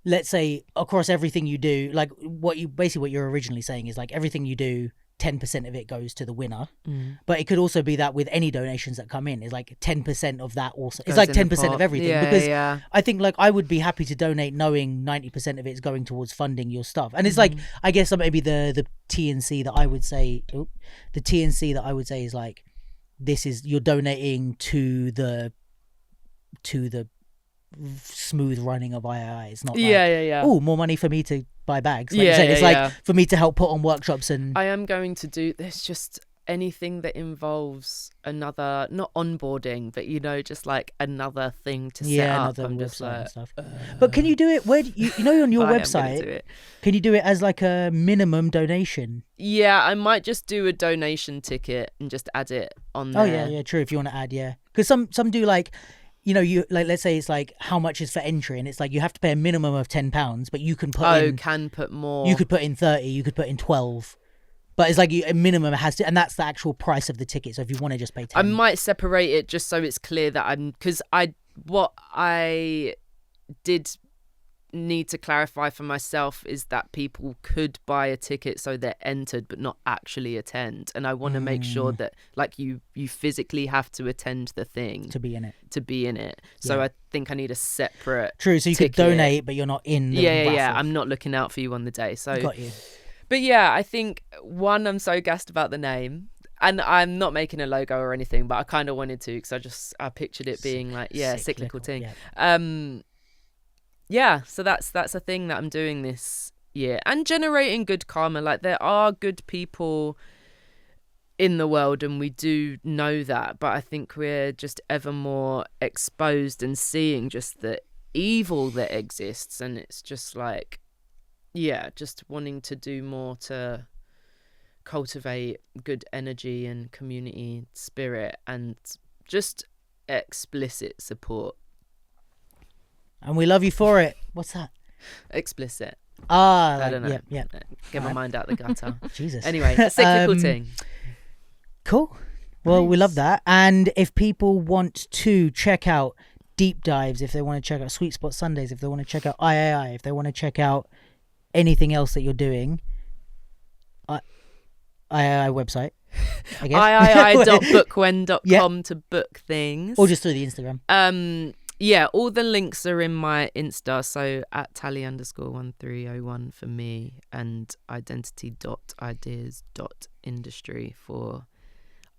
let's say across everything you do, like what you're originally saying is like everything you do, 10% of it goes to the winner. But it could also be that with any donations that come in, is like 10% of that also. It's like 10% of everything. Because I think like I would be happy to donate knowing 90% of it is going towards funding your stuff. And it's like, I guess maybe the TNC that I would say, is like, this is, you're donating to the smooth running of i.i.i. It's not like, oh, more money for me to buy bags. Like it's like for me to help put on workshops. And I am going to do, there's just anything that involves another, not onboarding, but you know, just like another thing to set up. I'm just like, and stuff. But can you do it where you know on your website? Can you do it as like a minimum donation? Yeah, I might just do a donation ticket and just add it on there. Oh yeah, true. If you want to add, because some do like, you know, you like, let's say it's like how much is for entry, and it's like you have to pay a minimum of £10, but you can put can put more. You could put in 30, you could put in 12, but it's like a minimum has to, and that's the actual price of the ticket. So if you want to just pay 10, I might separate it just so it's clear that because what I did need to clarify for myself is that people could buy a ticket so they're entered but not actually attend, and I want to make sure that like you physically have to attend the thing to be in it. So I think I need a separate so you ticket. could donate but you're not in the raffle. I'm not looking out for you on the day. So got you. But yeah, I think I'm so gassed about the name. And I'm not making a logo or anything, but I kind of wanted to because I pictured it being like cyclical thing. So that's a thing that I'm doing this year, and generating good karma. Like there are good people in the world, and we do know that, but I think we're just ever more exposed and seeing just the evil that exists, and it's just like, just wanting to do more to cultivate good energy and community spirit and just explicit support. And we love you for it. What's that? Explicit. I don't know. Yeah. Get my mind out the gutter. Jesus. Anyway, a cyclical thing. Cool. Well, we love that. And if people want to check out deep dives, if they want to check out Sweet Spot Sundays, if they want to check out i.i.i, if they want to check out anything else that you're doing, i.i.i website, I guess. i.i.i.bookwhen.com to book things. Or just through the Instagram. All the links are in my Insta, so at Tali_1301 for me, and identity.ideas.industry for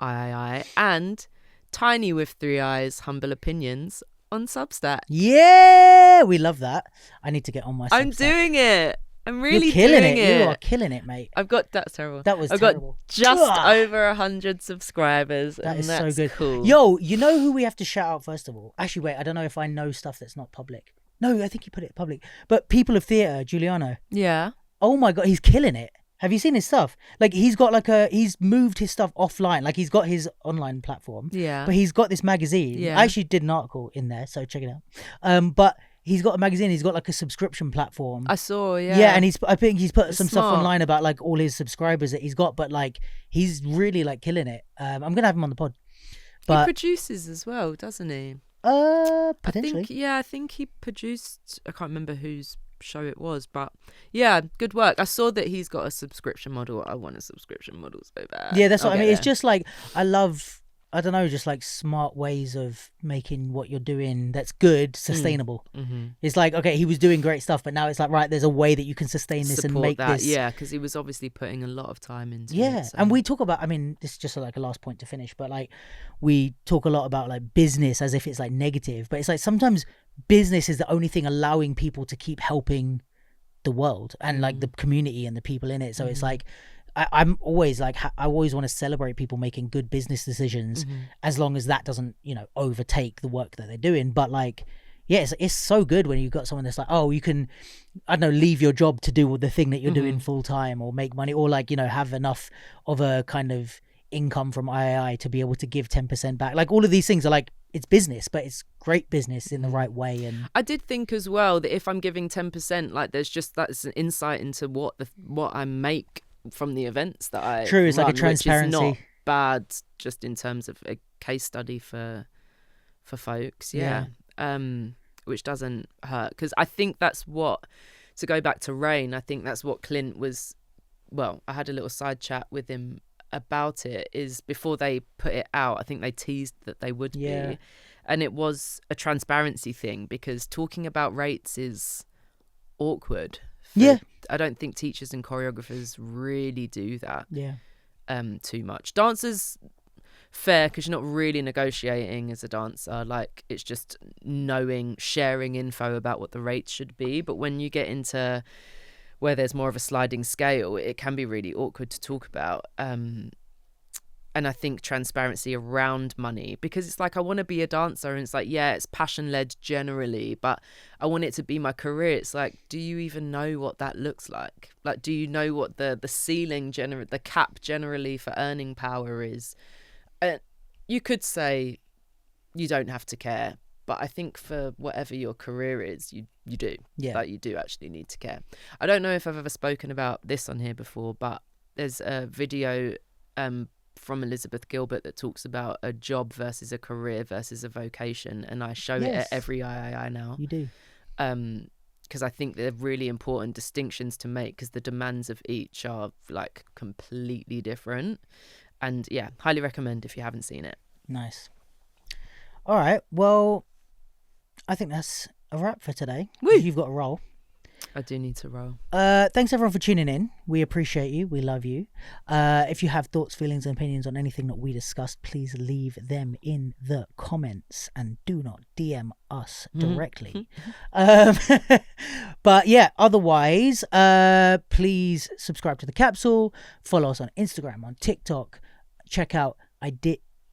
i.i.i, and Tiny with 3 eyes, Humble Opinions on Substack. Yeah, we love that. I need to get on my Substack. I'm doing it. I'm really You're killing doing it. You are killing it, mate. That's terrible. That was I've terrible. got just over 100 subscribers. That's so good. Cool. Yo, you know who we have to shout out first of all? Actually, wait, I don't know if I know stuff that's not public. No, I think he put it public. But People of Theatre, Giuliano. Yeah. Oh my God, he's killing it. Have you seen his stuff? Like he's got he's moved his stuff offline. Like he's got his online platform. Yeah. But he's got this magazine. Yeah. I actually did an article in there, so check it out. But he's got a magazine. He's got like a subscription platform. I saw, yeah. Yeah, and I think he's put some stuff online about like all his subscribers that he's got. But like he's really like killing it. I'm gonna have him on the pod. But he produces as well, doesn't he? Potentially. I think he produced. I can't remember whose show it was. But yeah, good work. I saw that he's got a subscription model. I want a subscription model so bad. Yeah, that's what I mean. It's just like, I love, I don't know, just like smart ways of making what you're doing that's good sustainable. It's like, okay, he was doing great stuff, but now it's like, right, there's a way that you can sustain this and make that. this. Yeah, because he was obviously putting a lot of time into it. Yeah, So. and we talk about, I mean, this is just like a last point to finish, but like we talk a lot about like business as if it's like negative, but it's like sometimes business is the only thing allowing people to keep helping the world and like the community and the people in it. So it's like, I'm always like, I always want to celebrate people making good business decisions as long as that doesn't, you know, overtake the work that they're doing. But like, yeah, it's so good when you've got someone that's like, oh, you can, I don't know, leave your job to do the thing that you're doing full time, or make money, or like, you know, have enough of a kind of income from i.i.i to be able to give 10% back. Like all of these things are like, it's business, but it's great business in the right way. And I did think as well that if I'm giving 10%, like there's just, that's an insight into what I make from the events that I true, it's run, like a transparency. Which is not bad, just in terms of a case study for folks. Yeah. Which doesn't hurt, because I think that's what, to go back to Rain, I think that's what Clint was, well, I had a little side chat with him about it, is before they put it out, I think they teased that they would be, and it was a transparency thing, because talking about rates is awkward. I don't think teachers and choreographers really do that too much. Dancers, fair, because you're not really negotiating as a dancer, like it's just sharing info about what the rates should be. But when you get into where there's more of a sliding scale, it can be really awkward to talk about. And I think transparency around money, because it's like, I want to be a dancer, and it's like, yeah, it's passion led generally, but I want it to be my career. It's like, do you even know what that looks like? Like, do you know what the ceiling, the cap generally for earning power is? You could say you don't have to care, but I think for whatever your career is, you do. Yeah. Like, you do actually need to care. I don't know if I've ever spoken about this on here before, but there's a video from Elizabeth Gilbert that talks about a job versus a career versus a vocation, and I show it at every i.i.i now. You do. Because I think they're really important distinctions to make, because the demands of each are like completely different. And yeah, highly recommend if you haven't seen it. Nice. All right, well, I think that's a wrap for today. Woo! You've got a roll. I do need to roll. Thanks everyone for tuning in. We appreciate you. We love you. If you have thoughts, feelings, and opinions on anything that we discussed, please leave them in the comments and do not DM us directly. But yeah, otherwise, please subscribe to the Capsule. Follow us on Instagram, on TikTok. Check out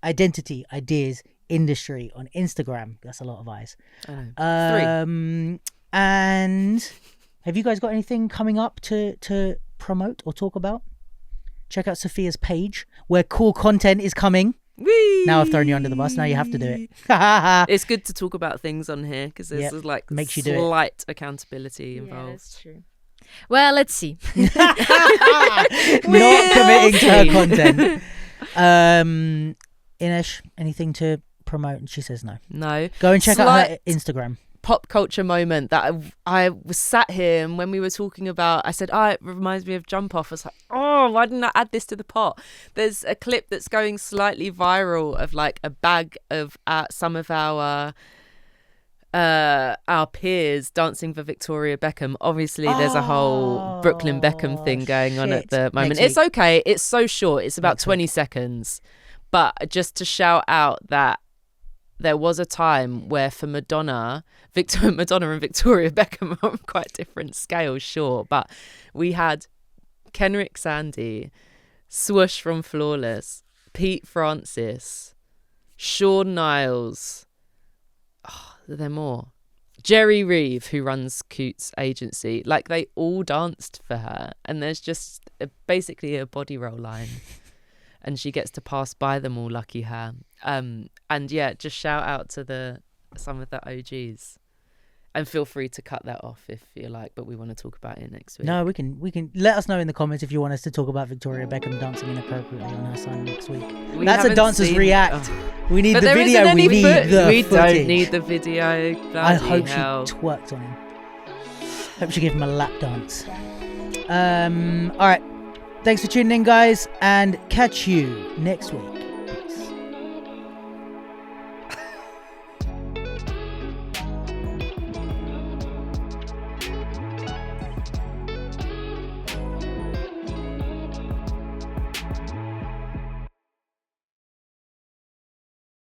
Identity Ideas Industry on Instagram. That's a lot of eyes. I know. 3. And have you guys got anything coming up to promote or talk about? Check out Sophia's page where cool content is coming. Whee! Now I've thrown you under the bus. Now you have to do it. It's good to talk about things on here, because there's like makes you do it. Slight accountability involved. Yeah, that's true. Well, let's see. Not committing to her content. Ines, anything to promote? And she says no. No. Go and check out her Instagram. Pop culture moment that I was sat here, and when we were talking about, I said, it reminds me of Jump Off. I was like, why didn't I add this to the pot? There's a clip that's going slightly viral of like a bag of some of our peers dancing for Victoria Beckham. Obviously there's a whole Brooklyn Beckham thing going on at the moment. It's okay, it's so short, it's about 20 seconds, but just to shout out that there was a time where for Madonna and Victoria Beckham are on quite different scales, sure, but we had Kenrick Sandy, Swoosh from Flawless, Pete Francis, Shawn Niles, are there more? Jerry Reeve, who runs Coots Agency, like they all danced for her, and there's just basically a body roll line. And she gets to pass by them all, lucky her. And yeah, just shout out to some of the OGs. And feel free to cut that off if you like, but we want to talk about it next week. No, we can let us know in the comments if you want us to talk about Victoria Beckham dancing inappropriately on her son next week. That's a Dancers React. We need the video. We need the footage. We don't need the video. I hope hell. she twerked on him. Hope she gave him a lap dance. All right. Thanks for tuning in, guys, and catch you next week.